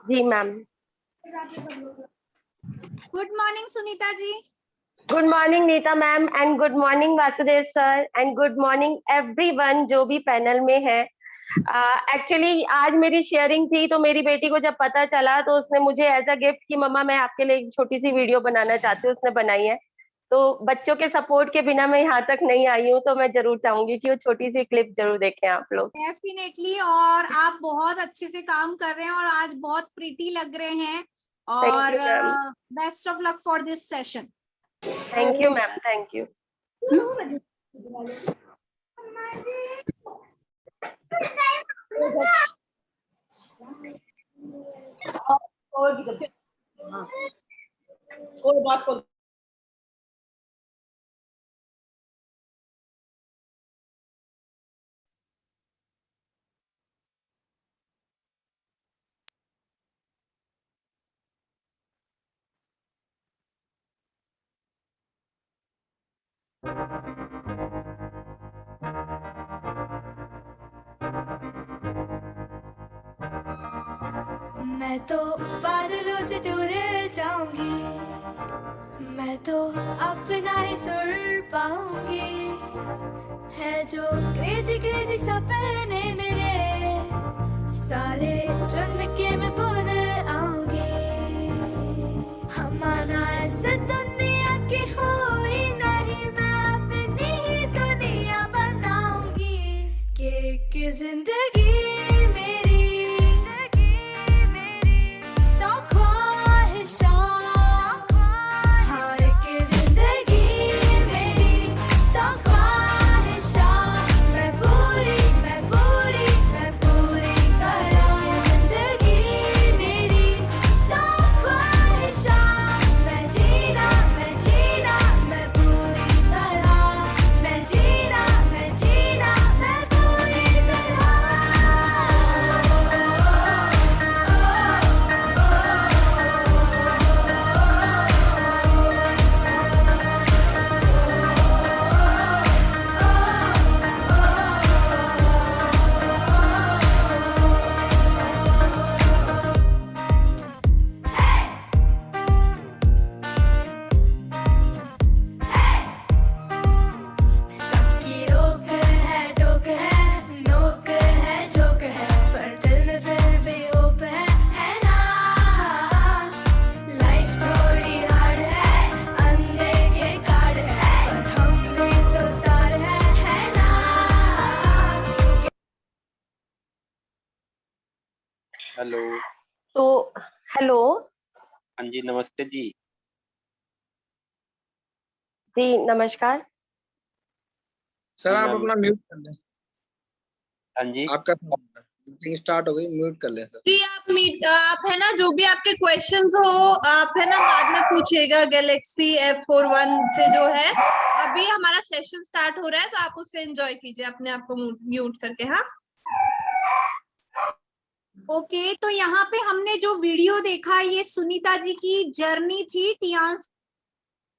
Ji ma'am. Good morning Sunita ji. Good morning Nita ma'am and good morning Vasudev sir and good morning everyone जो भी panel में है। Actually आज मेरी शेयरिंग थी, तो मेरी बेटी को जब पता चला तो उसने मुझे एज अ गिफ्ट कि मम्मा मैं आपके लिए एक छोटी सी वीडियो बनाना चाहती हूँ, उसने बनाई है। तो बच्चों के सपोर्ट के बिना मैं यहाँ तक नहीं आई हूँ, तो मैं जरूर चाहूंगी कि वो छोटी सी क्लिप जरूर देखें आप लोग। डेफिनेटली, और आप बहुत अच्छे से काम कर रहे हैं और आज बहुत प्रीटी लग रहे हैं, और best of luck for this session. Thank you ma'am, thank you. कोई बात को मैं तो बादलों से दूर जाऊंगी, मैं तो अपना ही सुर पाऊंगी। है जो क्रेजी क्रेजी सपने मेरे, सारे चुन के मैं भूल आऊंगी। हमारा ऐसे दुनिया की हुई नहीं, मैं अपनी ही दुनिया बनाऊंगी। कि जिंदगी हेलो। तो हेलो हाँ जी, नमस्ते जी। जी नमस्कार। सर आप अपना म्यूट कर लें। हाँ जी, आपका मीटिंग स्टार्ट हो गई, म्यूट कर लें सर। जी आप है ना, जो भी आपके क्वेश्चंस हो आप है ना बाद में पूछिएगा गैलेक्सी F41 से जो है। अभी हमारा सेशन स्टार्ट हो रहा है तो आप उससे एंजॉय कीजिए अपने आप को म्यूट करके। हाँ ओके, तो यहाँ पे हमने जो वीडियो देखा ये सुनीता जी की जर्नी थी टियान्स,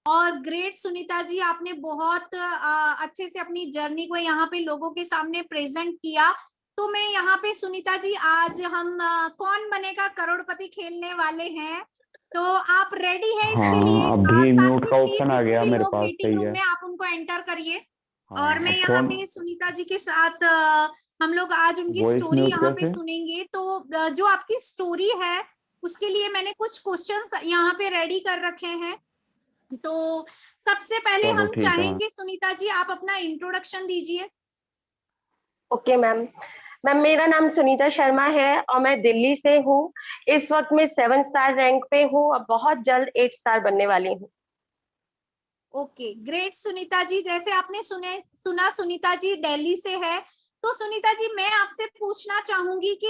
और ग्रेट सुनीता जी, आपने बहुत अच्छे से अपनी जर्नी को यहाँ पे लोगों के सामने प्रेजेंट किया। तो मैं यहाँ पे सुनीता जी, आज हम कौन बनेगा करोड़पति खेलने वाले हैं, तो आप रेडी हैं इसके लिए? अभी म्यूट का ऑप्शन आ गया मेरे पास, सही है। में आप उनको एंटर करिए। हाँ, और मैं यहाँ पे सुनीता जी के साथ हम लोग आज उनकी स्टोरी यहाँ पे सुनेंगे। तो जो आपकी स्टोरी है उसके लिए मैंने कुछ क्वेश्चंस यहाँ पे रेडी कर रखे हैं। तो सबसे पहले हम चाहेंगे सुनीता जी आप अपना इंट्रोडक्शन दीजिए। Okay ma'am. मैम मेरा नाम सुनीता शर्मा है और मैं दिल्ली से हूँ। इस वक्त मैं 7 स्टार रैंक पे हूँ और बहुत जल्द 8 स्टार बनने वाली हूँ। ओके ग्रेट सुनीता जी, जैसे आपने सुना सुनीता जी दिल्ली से है। तो सुनीता जी मैं आपसे पूछना चाहूंगी कि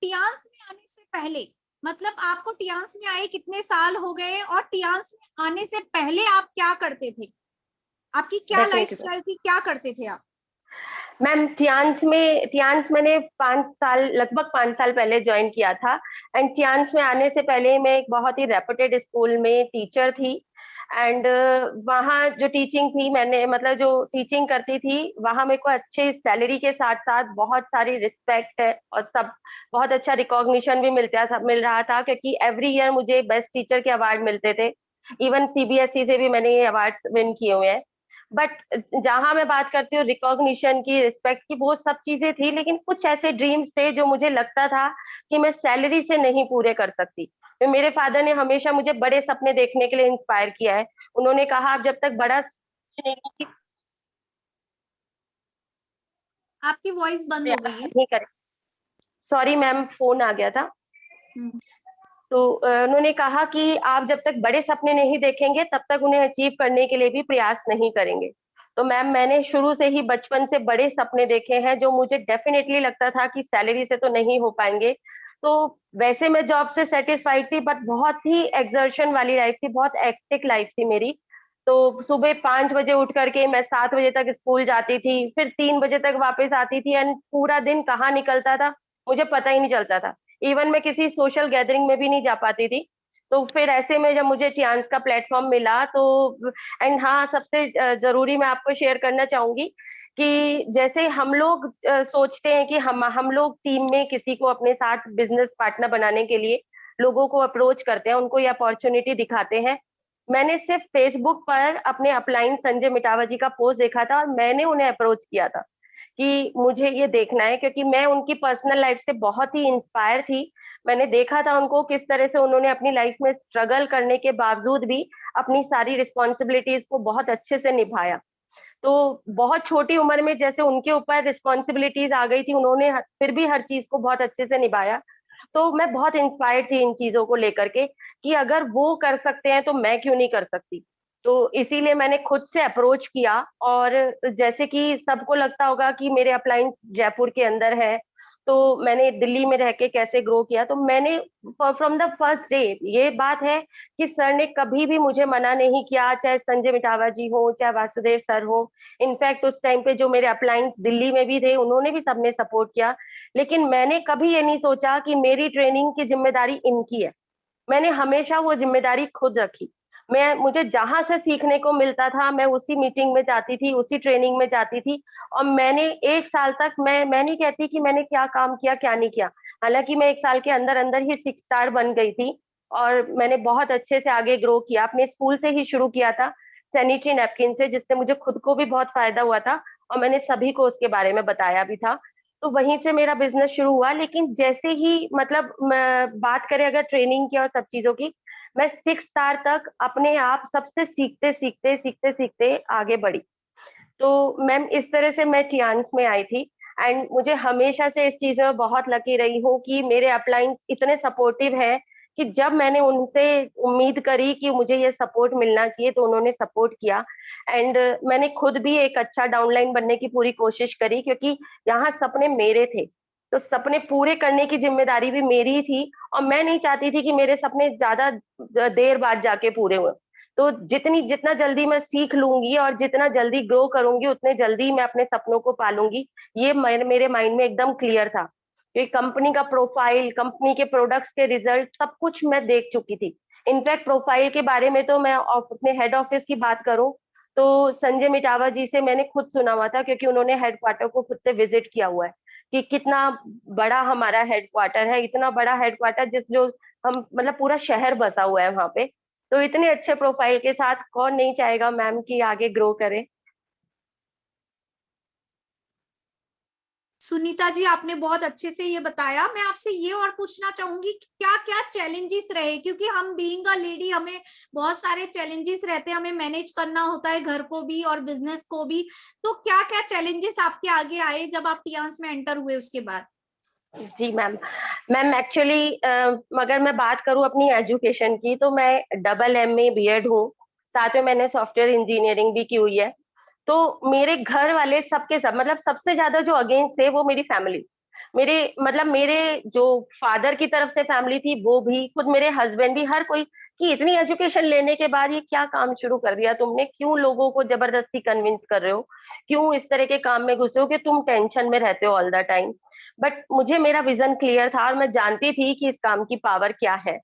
टियान्स में आने से पहले, मतलब आपको टियान्स में आए कितने साल हो गए, और टियान्स में आने से पहले आप क्या करते थे, आपकी क्या लाइफस्टाइल थी, क्या करते थे आप? मैम टियान्स मैंने लगभग 5 साल पहले ज्वाइन किया था। एंड टियान्स में आने से पहले मैं एक बहुत ही रेपुटेड स्कूल में टीचर थी। एंड वहाँ जो टीचिंग थी, मैंने मतलब जो टीचिंग करती थी वहाँ मेरे को अच्छे सैलरी के साथ साथ बहुत सारी रिस्पेक्ट है और सब बहुत अच्छा रिकॉग्निशन भी मिल रहा था, क्योंकि एवरी ईयर मुझे बेस्ट टीचर के अवार्ड मिलते थे। इवन सीबीएसई से भी मैंने ये अवार्ड विन किए हुए हैं। बट जहां मैं बात करती हूँ रिकॉग्निशन की, रिस्पेक्ट की, वो सब चीजें थी, लेकिन कुछ ऐसे ड्रीम्स थे जो मुझे लगता था कि मैं सैलरी से नहीं पूरे कर सकती। तो मेरे फादर ने हमेशा मुझे बड़े सपने देखने के लिए इंस्पायर किया है। उन्होंने कहा आप जब तक बड़ा नहीं आपकी वॉइस बंद हो गई है। नहीं करे, सॉरी मैम, फोन आ गया था। हम्म। तो उन्होंने कहा कि आप जब तक बड़े सपने नहीं देखेंगे तब तक उन्हें अचीव करने के लिए भी प्रयास नहीं करेंगे। तो मैम मैंने शुरू से ही बचपन से बड़े सपने देखे हैं जो मुझे डेफिनेटली लगता था कि सैलरी से तो नहीं हो पाएंगे। तो वैसे मैं जॉब से सेटिस्फाइड थी, बट बहुत ही एक्सर्शन वाली लाइफ थी, बहुत एक्टिक लाइफ थी मेरी। तो सुबह 5 बजे उठ करके मैं 7 बजे तक स्कूल जाती थी, फिर 3 बजे तक वापस आती थी, एंड पूरा दिन कहाँ निकलता था मुझे पता ही नहीं चलता था। इवन मैं किसी सोशल गैदरिंग में भी नहीं जा पाती थी। तो फिर ऐसे में जब मुझे टियान्स का प्लेटफॉर्म मिला तो एंड हाँ, सबसे जरूरी मैं आपको शेयर करना चाहूंगी कि जैसे हम लोग सोचते हैं कि हम लोग टीम में किसी को अपने साथ बिजनेस पार्टनर बनाने के लिए लोगों को अप्रोच करते हैं, उनको ये अपॉर्चुनिटी दिखाते हैं। मैंने सिर्फ फेसबुक पर अपने अपलाइन संजय मिटावा जी का पोस्ट देखा था और मैंने उन्हें अप्रोच किया था कि मुझे ये देखना है, क्योंकि मैं उनकी पर्सनल लाइफ से बहुत ही इंस्पायर थी। मैंने देखा था उनको किस तरह से उन्होंने अपनी लाइफ में स्ट्रगल करने के बावजूद भी अपनी सारी रिस्पॉन्सिबिलिटीज को बहुत अच्छे से निभाया। तो बहुत छोटी उम्र में जैसे उनके ऊपर रिस्पॉन्सिबिलिटीज आ गई थी, उन्होंने फिर भी हर चीज को बहुत अच्छे से निभाया। तो मैं बहुत इंस्पायर्ड थी इन चीजों को लेकर के कि अगर वो कर सकते हैं तो मैं क्यों नहीं कर सकती। तो इसीलिए मैंने खुद से अप्रोच किया, और जैसे कि सबको लगता होगा कि मेरे अप्लायंस जयपुर के अंदर है, तो मैंने दिल्ली में रह के कैसे ग्रो किया। तो मैंने फ्रॉम द फर्स्ट डे, ये बात है कि सर ने कभी भी मुझे मना नहीं किया, चाहे संजय मिटावा जी हो, चाहे वासुदेव सर हो। इनफैक्ट उस टाइम पे जो मेरे अप्लायंस दिल्ली में भी थे, उन्होंने भी सबने सपोर्ट किया। लेकिन मैंने कभी ये नहीं सोचा कि मेरी ट्रेनिंग की जिम्मेदारी इनकी है। मैंने हमेशा वो जिम्मेदारी खुद रखी। मुझे जहां से सीखने को मिलता था मैं उसी मीटिंग में जाती थी, उसी ट्रेनिंग में जाती थी। और मैंने 1 साल तक, मैं नहीं कहती कि मैंने क्या काम किया क्या नहीं किया, हालांकि मैं 1 साल के अंदर अंदर ही 6 स्टार बन गई थी। और मैंने बहुत अच्छे से आगे ग्रो किया, अपने स्कूल से ही शुरू किया था, सैनिटरी नैपकिन से, जिससे मुझे खुद को भी बहुत फायदा हुआ था और मैंने सभी को उसके बारे में बताया भी था। तो वहीं से मेरा बिजनेस शुरू हुआ। लेकिन जैसे ही मतलब बात करें अगर ट्रेनिंग की और सब चीजों की, मैं 6 स्टार तक अपने आप सबसे सीखते सीखते सीखते सीखते आगे बढ़ी। तो मैम इस तरह से मैं टियान्स में आई थी। एंड मुझे हमेशा से इस चीज में बहुत लकी रही हूँ कि मेरे अपलाइंस इतने सपोर्टिव हैं कि जब मैंने उनसे उम्मीद करी कि मुझे ये सपोर्ट मिलना चाहिए तो उन्होंने सपोर्ट किया। एंड मैंने खुद भी एक अच्छा डाउनलाइन बनने की पूरी कोशिश करी, क्योंकि यहाँ सपने मेरे थे, तो सपने पूरे करने की जिम्मेदारी भी मेरी ही थी। और मैं नहीं चाहती थी कि मेरे सपने ज्यादा देर बाद जाके पूरे हुए। तो जितना जल्दी मैं सीख लूंगी और जितना जल्दी ग्रो करूंगी, उतने जल्दी मैं अपने सपनों को पालूंगी। ये मेरे माइंड में एकदम क्लियर था, क्योंकि कंपनी का प्रोफाइल, कंपनी के प्रोडक्ट्स के रिजल्ट सब कुछ मैं देख चुकी थी। इनफैक्ट प्रोफाइल के बारे में तो मैं अपने हेड ऑफिस की बात करूं तो संजय मिटावा जी से मैंने खुद सुना हुआ था, क्योंकि उन्होंने हेडक्वार्टर को खुद से विजिट किया हुआ है कि कितना बड़ा हमारा हेडक्वार्टर है, इतना बड़ा हेडक्वार्टर जिस जो हम मतलब पूरा शहर बसा हुआ है वहां पे। तो इतने अच्छे प्रोफाइल के साथ कौन नहीं चाहेगा मैम कि आगे ग्रो करे। सुनीता जी, आपने बहुत अच्छे से ये बताया। मैं आपसे ये और पूछना चाहूंगी कि क्या क्या चैलेंजेस रहे, क्योंकि हम बीइंग अ लेडी हमें बहुत सारे चैलेंजेस रहते हैं, हमें मैनेज करना होता है घर को भी और बिजनेस को भी। तो क्या क्या चैलेंजेस आपके आगे आए जब आप टियान्स में एंटर हुए उसके बाद? जी मैम एक्चुअली अगर मैं बात करूं अपनी एजुकेशन की, तो मैं डबल MA BEd हूँ, साथ में मैंने सॉफ्टवेयर इंजीनियरिंग भी की हुई है। तो मेरे घर वाले सबके सब मतलब सबसे ज्यादा जो अगेंस्ट है वो मेरी फैमिली, मेरे जो फादर की तरफ से फैमिली थी वो भी, खुद मेरे हस्बैंड भी, हर कोई कि इतनी एजुकेशन लेने के बाद ये क्या काम शुरू कर दिया तुमने, क्यों लोगों को जबरदस्ती कन्विंस कर रहे हो, क्यों इस तरह के काम में घुसे हो कि तुम टेंशन में रहते हो ऑल द टाइम। बट मुझे मेरा विजन क्लियर था और मैं जानती थी कि इस काम की पावर क्या है।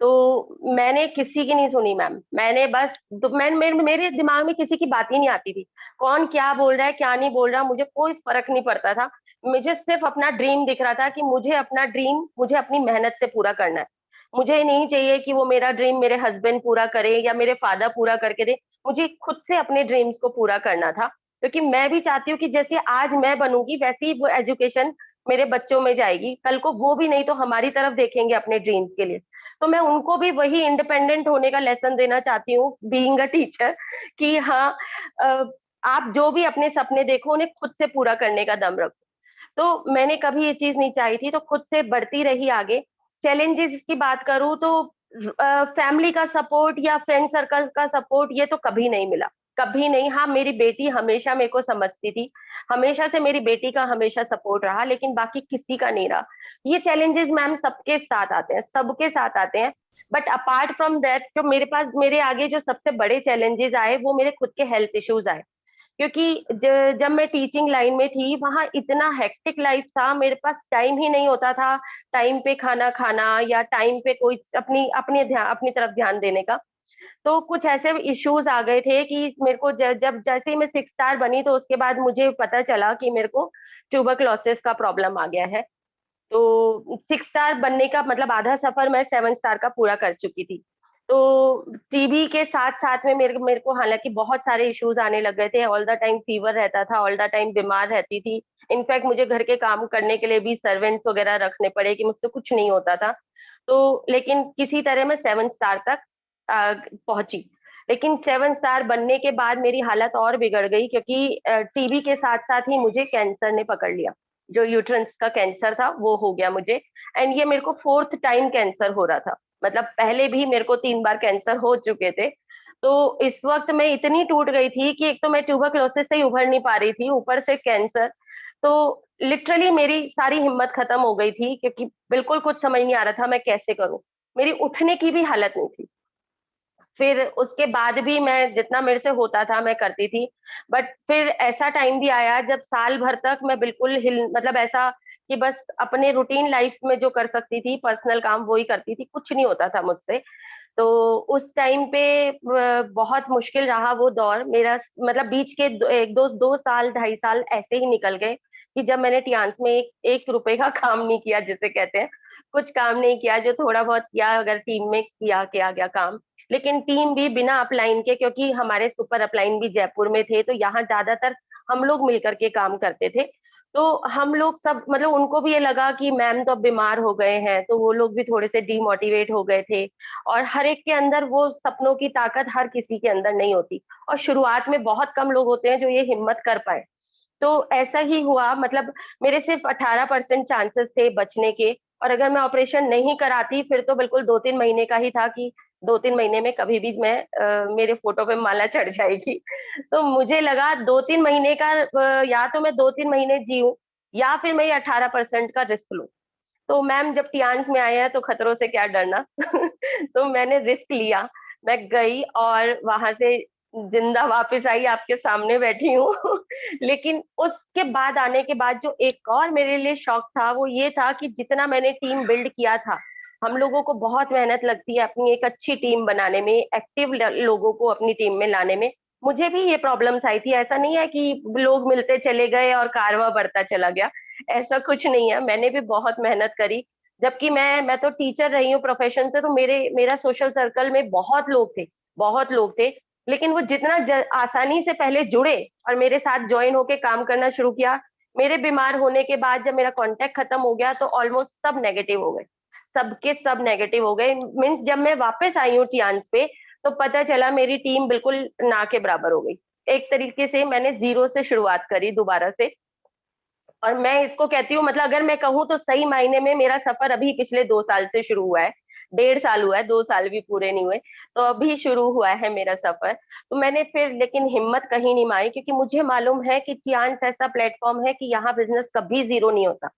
तो मैंने किसी की नहीं सुनी मैम। मैंने बस मेरे दिमाग में किसी की बात ही नहीं आती थी। कौन क्या बोल रहा है क्या नहीं बोल रहा, मुझे कोई फर्क नहीं पड़ता था। मुझे सिर्फ अपना ड्रीम दिख रहा था कि मुझे अपना ड्रीम मुझे अपनी मेहनत से पूरा करना है। मुझे नहीं चाहिए कि वो मेरा ड्रीम मेरे हस्बैंड पूरा करे या मेरे फादर पूरा करके दे। मुझे खुद से अपने ड्रीम्स को पूरा करना था, क्योंकि मैं भी चाहती हूँ कि जैसे आज मैं बनूंगी वैसी ही वो एजुकेशन मेरे बच्चों में जाएगी। कल को वो भी नहीं तो हमारी तरफ देखेंगे अपने ड्रीम्स के लिए। तो मैं उनको भी वही इंडिपेंडेंट होने का लेसन देना चाहती हूँ, बीइंग अ टीचर, कि हाँ, अ, आप जो भी अपने सपने देखो उन्हें खुद से पूरा करने का दम रखो। तो मैंने कभी ये चीज नहीं चाही थी, तो खुद से बढ़ती रही आगे। चैलेंजेस की बात करूँ तो फैमिली का सपोर्ट या फ्रेंड सर्कल का सपोर्ट ये तो कभी नहीं मिला, कभी नहीं। हाँ, मेरी बेटी हमेशा मेरे को समझती थी, हमेशा से मेरी बेटी का हमेशा सपोर्ट रहा, लेकिन बाकी किसी का नहीं रहा। ये चैलेंजेस मैम सबके साथ आते हैं, सबके साथ आते हैं। बट अपार्ट फ्रॉम दैट, जो मेरे आगे जो सबसे बड़े चैलेंजेस आए वो मेरे खुद के हेल्थ इश्यूज आए। क्योंकि जब मैं टीचिंग लाइन में थी वहां इतना हेक्टिक लाइफ था, मेरे पास टाइम ही नहीं होता था टाइम पे खाना खाना या टाइम पे कोई अपनी तरफ ध्यान देने का। तो कुछ ऐसे इश्यूज आ गए थे कि मेरे को जब जैसे ही मैं 6 स्टार बनी तो उसके बाद मुझे पता चला कि मेरे को ट्यूबरक्लोसिस का प्रॉब्लम आ गया है। तो 6 स्टार बनने का मतलब आधा सफर मैं 7 स्टार का पूरा कर चुकी थी। तो टीबी के साथ साथ में मेरे को हालांकि बहुत सारे इश्यूज आने लग गए थे। ऑल द टाइम फीवर रहता था, ऑल द टाइम बीमार रहती थी। इनफैक्ट मुझे घर के काम करने के लिए भी सर्वेंट्स वगैरह रखने पड़े कि मुझसे कुछ नहीं होता था। तो लेकिन किसी तरह मैं 7 स्टार तक पहुंची। लेकिन 7 स्टार बनने के बाद मेरी हालत और बिगड़ गई, क्योंकि टीबी के साथ साथ ही मुझे कैंसर ने पकड़ लिया। जो यूट्रंस का कैंसर था वो हो गया मुझे। एंड ये मेरे को 4th टाइम कैंसर हो रहा था। मतलब पहले भी मेरे को 3 बार कैंसर हो चुके थे। तो इस वक्त मैं इतनी टूट गई थी कि एक तो मैं ट्यूबरक्लोसिस से ही उभर नहीं पा रही थी, ऊपर से कैंसर। तो लिटरली मेरी सारी हिम्मत खत्म हो गई थी, क्योंकि बिल्कुल कुछ समझ नहीं आ रहा था मैं कैसे करूं। मेरी उठने की भी हालत नहीं थी। फिर उसके बाद भी मैं जितना मेरे से होता था मैं करती थी। बट फिर ऐसा टाइम भी आया जब साल भर तक मैं बिल्कुल मतलब ऐसा कि बस अपने रूटीन लाइफ में जो कर सकती थी पर्सनल काम वो ही करती थी, कुछ नहीं होता था मुझसे। तो उस टाइम पे बहुत मुश्किल रहा वो दौर मेरा। मतलब बीच के 2 साल 2.5 साल ऐसे ही निकल गए कि जब मैंने टियान्स में 1 रुपए का काम नहीं किया, जिसे कहते हैं कुछ काम नहीं किया। जो थोड़ा बहुत किया अगर टीम में किया गया काम, लेकिन टीम भी बिना अपलाइन के, क्योंकि हमारे सुपर अपलाइन भी जयपुर में थे तो यहाँ ज्यादातर हम लोग मिलकर के काम करते थे। तो हम लोग सब मतलब उनको भी ये लगा कि मैम तो अब बीमार हो गए हैं, तो वो लोग भी थोड़े से डीमोटिवेट हो गए थे। और हर एक के अंदर वो सपनों की ताकत हर किसी के अंदर नहीं होती, और शुरुआत में बहुत कम लोग होते हैं जो ये हिम्मत कर पाए। तो ऐसा ही हुआ। मतलब मेरे सिर्फ 18% चांसेस थे बचने के, और अगर मैं ऑपरेशन नहीं कराती फिर तो बिल्कुल 2-3 महीने का ही था कि 2-3 महीने में कभी भी मैं मेरे फोटो पे माला चढ़ जाएगी। तो मुझे लगा 2-3 महीने का या तो मैं 2-3 महीने जीऊं या फिर मैं ये 18% का रिस्क लूं। तो मैम जब टियान्स में आए हैं तो खतरों से क्या डरना। तो मैंने रिस्क लिया, मैं गई और वहां से जिंदा वापस आई, आपके सामने बैठी हूँ। लेकिन उसके बाद आने के बाद जो एक और मेरे लिए शौक था वो ये था कि जितना मैंने टीम बिल्ड किया था, हम लोगों को बहुत मेहनत लगती है अपनी एक अच्छी टीम बनाने में, एक्टिव लोगों को अपनी टीम में लाने में। मुझे भी ये प्रॉब्लम्स आई थी। ऐसा नहीं है कि लोग मिलते चले गए और कारवां बढ़ता चला गया, ऐसा कुछ नहीं है। मैंने भी बहुत मेहनत करी। जबकि मैं तो टीचर रही हूँ प्रोफेशन से, तो मेरा सोशल सर्कल में बहुत लोग थे, बहुत लोग थे। लेकिन वो जितना आसानी से पहले जुड़े और मेरे साथ ज्वाइन होके काम करना शुरू किया, मेरे बीमार होने के बाद जब मेरा कांटेक्ट खत्म हो गया तो ऑलमोस्ट सब नेगेटिव हो गए, सबके सब नेगेटिव हो गए। मीन्स जब मैं वापस आई हूँ टियान्स पे तो पता चला मेरी टीम बिल्कुल ना के बराबर हो गई। एक तरीके से मैंने जीरो से शुरुआत करी दोबारा से। और मैं इसको कहती हूँ, मतलब अगर मैं कहूँ तो सही मायने में मेरा सफर अभी पिछले 2 साल से शुरू हुआ है। 1.5 साल हुआ है, 2 साल भी पूरे नहीं हुए, तो अभी शुरू हुआ है मेरा सफर। तो मैंने फिर लेकिन हिम्मत कहीं नहीं मारी, क्योंकि मुझे मालूम है कि टियान्स ऐसा प्लेटफॉर्म है कि यहाँ बिजनेस कभी जीरो नहीं होता,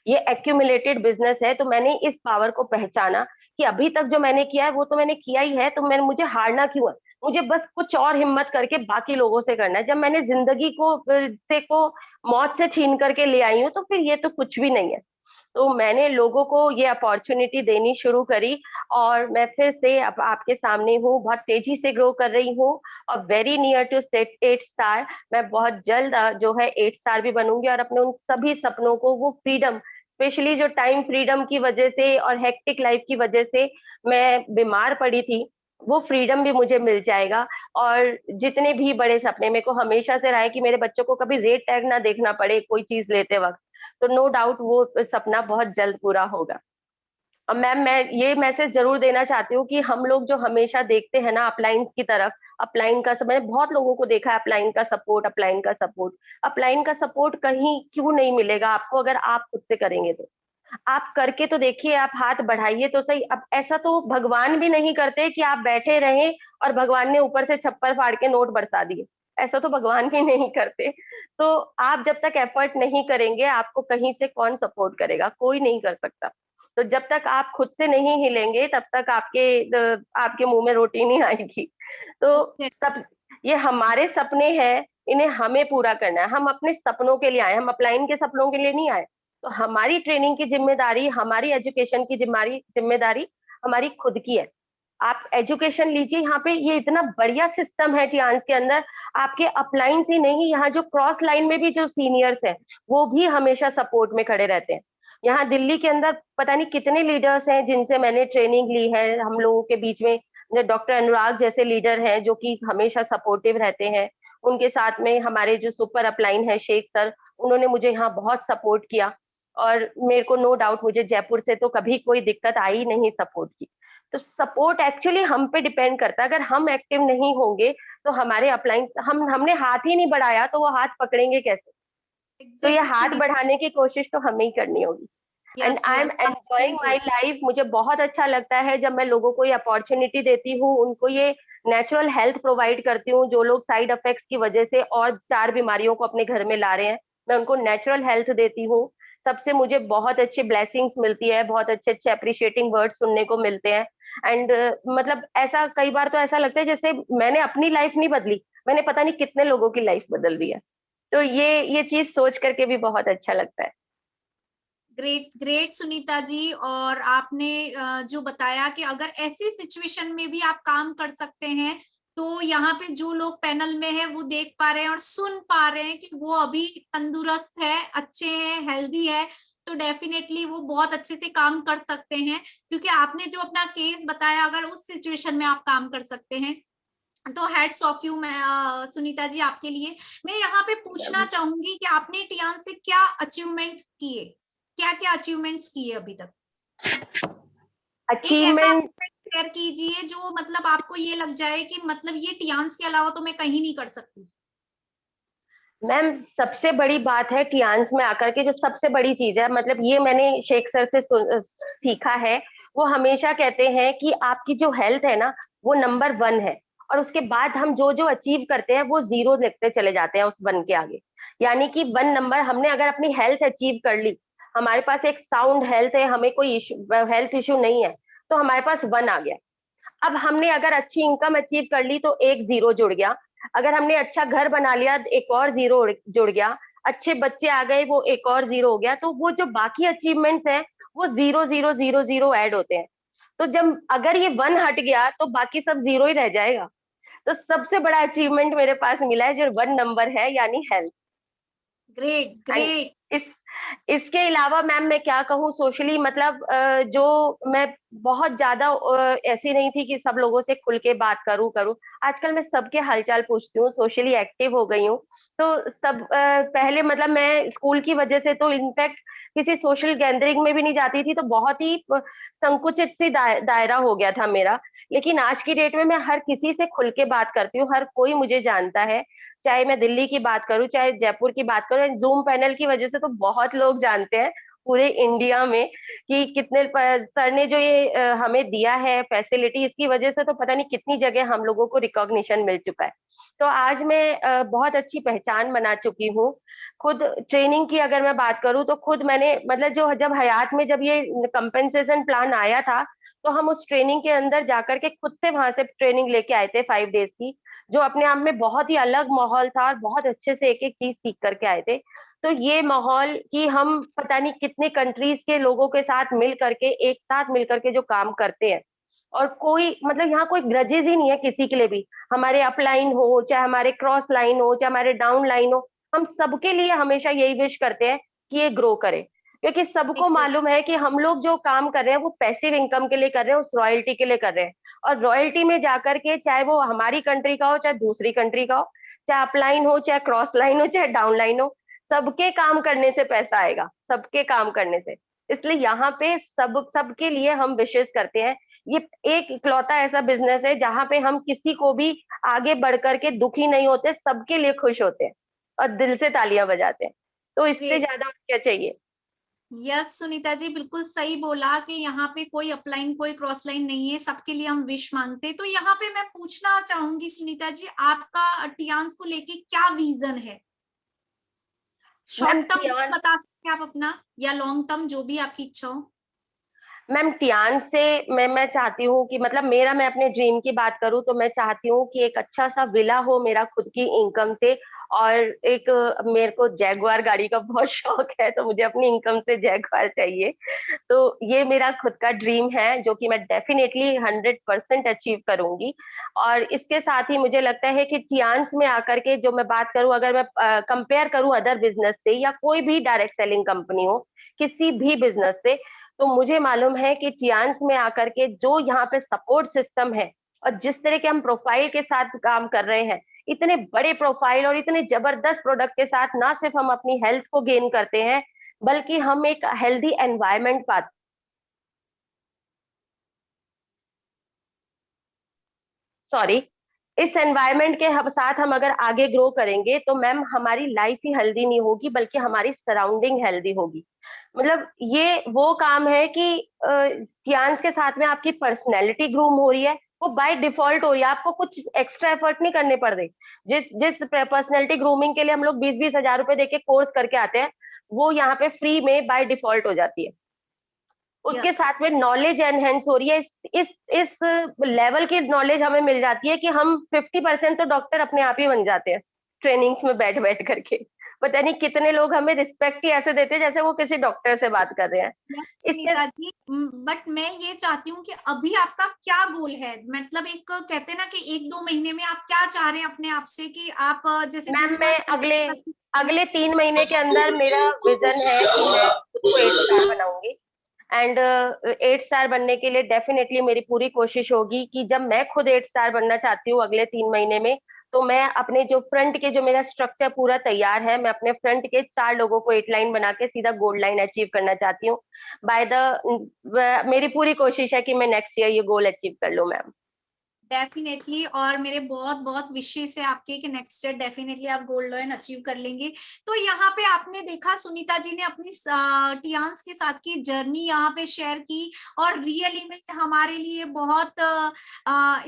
ये एक्यूमुलेटेड बिजनेस है। तो मैंने इस पावर को पहचाना कि अभी तक जो मैंने किया है वो तो मैंने किया ही है, तो मुझे हारना क्यों है, मुझे बस कुछ और हिम्मत करके बाकी लोगों से करना है। जब मैंने जिंदगी को मौत से छीन करके ले आई हूँ तो फिर ये तो कुछ भी नहीं है। तो मैंने लोगों को ये अपॉर्चुनिटी देनी शुरू करी और मैं फिर से अब आपके सामने हूँ, बहुत तेजी से ग्रो कर रही हूँ और very near to set 8 star. मैं बहुत जल्द जो है 8 स्टार भी बनूंगी और अपने उन सभी सपनों को, वो फ्रीडम, स्पेशली जो टाइम फ्रीडम की वजह से और हेक्टिक लाइफ की वजह से मैं बीमार पड़ी थी, वो फ्रीडम भी मुझे मिल जाएगा। और जितने भी बड़े सपने, मेरे को हमेशा से रहा है कि मेरे बच्चों को कभी रेट टैग ना देखना पड़े कोई चीज लेते वक्त, तो नो डाउट वो सपना बहुत जल्द पूरा होगा। और मैम, मैं ये मैसेज जरूर देना चाहती हूँ कि हम लोग जो हमेशा देखते हैं ना अपलाइंस की तरफ, अपलाइन का मैंने बहुत लोगों को देखा है, अपलाइन का सपोर्ट, अपलाइन का सपोर्ट, अपलाइन का सपोर्ट कहीं क्यों नहीं मिलेगा आपको अगर आप खुद से करेंगे तो। आप करके तो देखिए, आप हाथ बढ़ाइए तो सही। अब ऐसा तो भगवान भी नहीं करते कि आप बैठे रहें और भगवान ने ऊपर से छप्पर फाड़ के नोट बरसा दिए, ऐसा तो भगवान भी नहीं करते। तो आप जब तक एफर्ट नहीं करेंगे, आपको कहीं से कौन सपोर्ट करेगा? कोई नहीं कर सकता। तो जब तक आप खुद से नहीं हिलेंगे, तब तक आपके मुंह में रोटी नहीं आएगी। तो सब ये हमारे सपने हैं, इन्हें हमें पूरा करना है। हम अपने सपनों के लिए आए, हम अपलाइन के सपनों के लिए नहीं आए। तो हमारी ट्रेनिंग की जिम्मेदारी, हमारी एजुकेशन की जिम्मेदारी हमारी खुद की है। आप एजुकेशन लीजिए, यहाँ पे ये इतना बढ़िया सिस्टम है टियान्स के अंदर। आपके अपलाइंस ही नहीं, यहाँ जो क्रॉस लाइन में भी जो सीनियर्स हैं, वो भी हमेशा सपोर्ट में खड़े रहते हैं। यहाँ दिल्ली के अंदर पता नहीं कितने लीडर्स हैं जिनसे मैंने ट्रेनिंग ली है। हम लोगों के बीच में डॉक्टर अनुराग जैसे लीडर हैं जो कि हमेशा सपोर्टिव रहते हैं। उनके साथ में हमारे जो सुपर अपलाइन है शेख सर, उन्होंने मुझे यहाँ बहुत सपोर्ट किया और मेरे को नो डाउट, मुझे जयपुर से तो कभी कोई दिक्कत आई नहीं सपोर्ट की। तो सपोर्ट एक्चुअली हम पे डिपेंड करता है। अगर हम एक्टिव नहीं होंगे तो हमारे अपलाइन, हमने हाथ ही नहीं बढ़ाया तो वो हाथ पकड़ेंगे कैसे? तो ये हाथ बढ़ाने की कोशिश तो हमें ही करनी होगी। And I am enjoying my life. मुझे बहुत अच्छा लगता है जब मैं लोगों को ये अपॉर्चुनिटी देती हूँ, उनको ये नेचुरल हेल्थ प्रोवाइड करती हूँ। जो लोग साइड इफेक्ट्स की वजह से और 4 बीमारियों को अपने घर में ला रहे हैं, मैं उनको नेचुरल हेल्थ देती हूँ। सबसे मुझे बहुत अच्छी ब्लेसिंग्स मिलती है, बहुत अच्छे अच्छे अप्रिशिएटिंग वर्ड्स सुनने को मिलते हैं। एंड मतलब ऐसा कई बार तो ऐसा लगता है जैसे मैंने अपनी लाइफ नहीं बदली, मैंने पता नहीं कितने लोगों की लाइफ बदल दी है। तो ये चीज सोच करके भी बहुत अच्छा लगता है। Great great Sunita ji. और आपने जो बताया कि अगर ऐसी सिचुएशन में भी आप काम कर सकते हैं, तो यहाँ पे जो लोग पैनल में है वो देख पा रहे हैं और सुन पा रहे हैं कि वो अभी तंदुरुस्त है, अच्छे हैं, हेल्दी है, तो डेफिनेटली वो बहुत अच्छे से काम कर सकते हैं। क्योंकि आपने जो अपना केस बताया, अगर उस सिचुएशन में आप काम कर सकते हैं तो हेड्स ऑफ यू। मैं सुनीता जी आपके लिए मैं यहाँ पे पूछना चाहूंगी कि आपने टियान से क्या अचीवमेंट किए, क्या क्या अचीवमेंट्स किए अभी तक? अचीवमेंट शेयर कीजिए जो मतलब आपको ये लग जाए कि मतलब ये टियान्स के अलावा तो मैं कहीं नहीं कर सकती। मैम, सबसे बड़ी बात है टियान्स में आकर के, जो सबसे बड़ी चीज है, मतलब ये मैंने शेख सर से सीखा है। वो हमेशा कहते हैं कि आपकी जो हेल्थ है ना, वो नंबर 1 है, और उसके बाद हम जो जो अचीव करते हैं वो 0 लिखते चले जाते हैं उस 1 के आगे। यानी कि 1 नंबर, हमने अगर अपनी हेल्थ अचीव कर ली, हमारे पास एक साउंड हेल्थ है, हमें कोई हेल्थ इश्यू नहीं है, तो हमारे पास 1 आ गया। अब हमने अगर अच्छी इनकम अचीव कर ली तो एक 0 जुड़ गया। अगर हमने अच्छा घर बना लिया, एक और 0 जुड़ गया। अच्छे बच्चे आ गए, वो एक और 0 हो गया। तो वो जो बाकी अचीवमेंट्स हैं, वो 0 0 0 0 ऐड होते हैं। तो जब अगर ये 1 हट गया तो बाकी सब 0 ही रह जाएगा। तो सबसे बड़ा अचीवमेंट मेरे पास मिला है जो 1 नंबर है, यानी हेल्थ। Great great. इसके अलावा मैम मैं क्या कहूँ, सोशली मतलब जो मैं बहुत ज्यादा ऐसी नहीं थी कि सब लोगों से खुल के बात करूँ। आजकल मैं सबके हालचाल पूछती हूँ, सोशली एक्टिव हो गई हूँ। तो सब पहले मतलब मैं स्कूल की वजह से तो इनफैक्ट किसी सोशल गैदरिंग में भी नहीं जाती थी, तो बहुत ही संकुचित सी दायरा हो गया था मेरा। लेकिन आज की डेट में मैं हर किसी से खुल के बात करती हूँ, हर कोई मुझे जानता है। चाहे मैं दिल्ली की बात करूं, चाहे जयपुर की बात करूं, जूम पैनल की वजह से तो बहुत लोग जानते हैं पूरे इंडिया में कि कितने सर ने जो ये हमें दिया है फैसिलिटी, इसकी वजह से तो पता नहीं कितनी जगह हम लोगों को रिकॉग्निशन मिल चुका है। तो आज मैं बहुत अच्छी पहचान बना चुकी हूँ। खुद ट्रेनिंग की अगर मैं बात करूँ तो खुद मैंने मतलब जो जब हयात में जब ये कंपेंसेशन प्लान आया था, तो हम उस ट्रेनिंग के अंदर जाकर के खुद से वहां से ट्रेनिंग लेके आए थे 5 डेज की, जो अपने आप में बहुत ही अलग माहौल था और बहुत अच्छे से एक एक चीज सीख करके आए थे। तो ये माहौल कि हम पता नहीं कितने कंट्रीज के लोगों के साथ मिल करके, एक साथ मिल करके जो काम करते हैं, और कोई मतलब यहाँ कोई ग्रजेस ही नहीं है किसी के लिए भी, हमारे अपलाइन हो, चाहे हमारे क्रॉस लाइन हो, चाहे हमारे डाउन लाइन हो, हम सबके लिए हमेशा यही विश करते हैं कि ये ग्रो करे, क्योंकि सबको मालूम है कि हम लोग जो काम कर रहे हैं वो पैसिव इनकम के लिए कर रहे हैं, उस रॉयल्टी के लिए कर रहे हैं, और रॉयल्टी में जाकर के चाहे वो हमारी कंट्री का हो, चाहे दूसरी कंट्री का हो, चाहे अपलाइन हो, चाहे क्रॉस लाइन हो, चाहे डाउन लाइन हो, सबके काम करने से पैसा आएगा, सबके काम करने से। इसलिए यहाँ पे सबके लिए हम विशेष करते हैं। ये एक इकलौता ऐसा बिजनेस है जहाँ पे हम किसी को भी आगे बढ़ करके दुखी नहीं होते, सबके लिए खुश होते हैं और दिल से तालियां बजाते हैं। तो इससे ज्यादा क्या चाहिए। यस सुनीता जी, बिल्कुल सही बोला कि यहाँ पे कोई अपलाइन कोई क्रॉस लाइन नहीं है, सबके लिए हम विश मांगते हैं। तो यहाँ पे मैं पूछना चाहूंगी सुनीता जी, आपका टियांस को लेके क्या विजन है? शॉर्ट टर्म बता सकते हैं आप अपना, या लॉन्ग टर्म, जो भी आपकी इच्छा हो। मैम टियान से मैं चाहती हूँ कि मतलब मैं अपने ड्रीम की बात करूँ तो मैं चाहती हूँ कि एक अच्छा सा विला हो मेरा खुद की इनकम से, और एक मेरे को जैगुआर गाड़ी का बहुत शौक है, तो मुझे अपनी इनकम से जैगुआर चाहिए। तो ये मेरा खुद का ड्रीम है जो कि मैं डेफिनेटली 100% अचीव करूंगी। और इसके साथ ही मुझे लगता है कि टियान्स में आकर के जो मैं बात करूं, अगर मैं कंपेयर करूं अदर बिजनेस से या कोई भी डायरेक्ट सेलिंग कंपनी हो, किसी भी बिजनेस से, तो मुझे मालूम है कि टियान्स में आकर के जो यहाँ पे सपोर्ट सिस्टम है और जिस तरह के हम प्रोफाइल के साथ काम कर रहे हैं, इतने बड़े प्रोफाइल और इतने जबरदस्त प्रोडक्ट के साथ, ना सिर्फ हम अपनी हेल्थ को गेन करते हैं बल्कि हम एक हेल्दी एनवायरनमेंट पाते, सॉरी, इस एनवायरनमेंट के साथ हम अगर आगे ग्रो करेंगे तो मैम हमारी लाइफ ही हेल्दी नहीं होगी बल्कि हमारी सराउंडिंग हेल्दी होगी। मतलब ये वो काम है कि टियान्स के साथ में आपकी पर्सनैलिटी ग्रूम हो रही है, वो बाय डिफॉल्ट हो रही है, आपको कुछ एक्स्ट्रा एफर्ट नहीं करने पड़ रहे। जिस जिस पर्सनैलिटी ग्रूमिंग के लिए हम लोग 20-20 हजार रुपए देके कोर्स करके आते हैं, वो यहाँ पे फ्री में बाय डिफॉल्ट हो जाती है। उसके साथ में नॉलेज एनहेंस हो रही है, इस लेवल की नॉलेज हमें मिल जाती है कि हम 50% तो डॉक्टर अपने आप ही बन जाते हैं ट्रेनिंग्स में बैठ बैठ करके। पता नहीं कितने लोग हमें रिस्पेक्ट ही ऐसे देते हैं जैसे वो किसी डॉक्टर से बात कर रहे हैं। सुनीता जी, बट मैं ये चाहती हूँ कि अभी आपका क्या गोल है, मतलब एक कहते हैं ना कि 1-2 महीने में आप क्या चाह रहे हैं अपने आप से, कि आप जैसे मैम मैं अगले 3 महीने के अंदर मेरा विजन है कि मैं खुद को 8 स्टार बनाऊंगी। एंड 8 स्टार बनने के लिए डेफिनेटली मेरी पूरी कोशिश होगी कि जब मैं खुद 8 स्टार बनना चाहती हूँ अगले 3 महीने में, तो मैं अपने जो फ्रंट के जो मेरा स्ट्रक्चर पूरा तैयार है, मैं अपने फ्रंट के 4 लोगों को 8 लाइन बना के सीधा गोल्ड लाइन अचीव करना चाहती हूँ। मेरी पूरी कोशिश है कि मैं नेक्स्ट ईयर ये गोल अचीव कर लूँ मैम। डेफिनेटली, और मेरे बहुत बहुत विशेष है आपके कि नेक्स्ट ईयर डेफिनेटली आप गोल्ड लाइन अचीव कर लेंगे। तो यहाँ पे आपने देखा सुनीता जी ने अपनी टियान्स के साथ की जर्नी यहाँ पे शेयर की, और रियली में हमारे लिए बहुत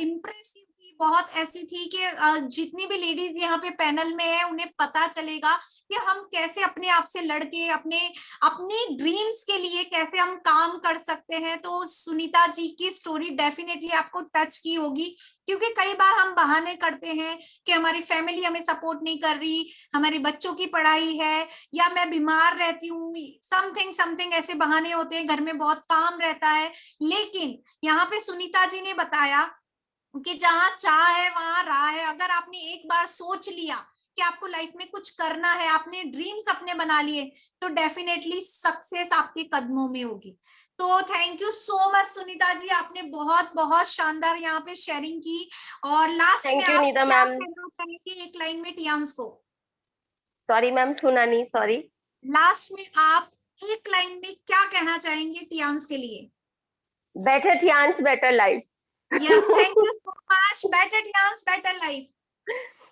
इम्प्रेसिव थी, बहुत ऐसी थी कि जितनी भी लेडीज यहाँ पे पैनल में है उन्हें पता चलेगा कि हम कैसे अपने आप से लड़के अपने ड्रीम्स के लिए कैसे हम काम कर सकते हैं। तो सुनीता जी की स्टोरी डेफिनेटली आपको टच की होगी, क्योंकि कई बार हम बहाने करते हैं कि हमारी फैमिली हमें सपोर्ट नहीं कर रही, हमारे बच्चों की पढ़ाई है, या मैं बीमार रहती हूँ, समथिंग ऐसे बहाने होते हैं, घर में बहुत काम रहता है। लेकिन यहाँ पे सुनीता जी ने बताया कि जहाँ चाह है वहां राह है। अगर आपने एक बार सोच लिया कि आपको लाइफ में कुछ करना है, आपने ड्रीम्स अपने बना लिए, तो डेफिनेटली सक्सेस आपके कदमों में होगी। तो thank you so much Sunita ji, आपने बहुत बहुत शानदार यहाँ पे शेयरिंग की। और लास्ट में आप क्या कहना चाहेंगे एक लाइन में टियान्स को? सॉरी मैम, सुना नहीं, सॉरी। लास्ट में आप एक लाइन में क्या कहना चाहेंगे टियान्स के लिए? Better Tiens better life. Yes, thank you so much, better Tiens better life.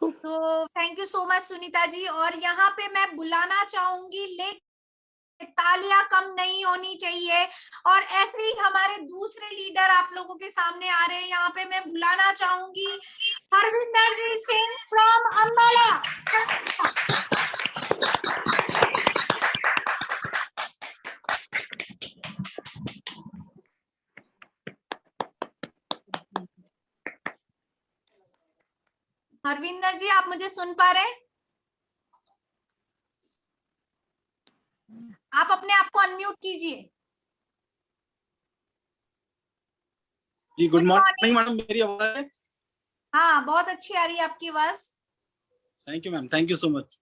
तो thank you so much Sunita ji. और यहाँ पे मैं बुलाना चाहूंगी, लेकिन तालियां कम नहीं होनी चाहिए, और ऐसे ही हमारे दूसरे लीडर आप लोगों के सामने आ रहे हैं। यहाँ पे मैं बुलाना चाहूंगी हरविंदर सिंह फ्रॉम अम्बाला। हरविंदर जी, आप मुझे सुन पा रहे हैं? आप अपने आप को अनम्यूट कीजिए। जी गुड Good मॉर्निंग मैडम, मेरी आवाज है? हाँ, बहुत अच्छी आ रही है आपकी आवाज। Thank you ma'am, thank you so much.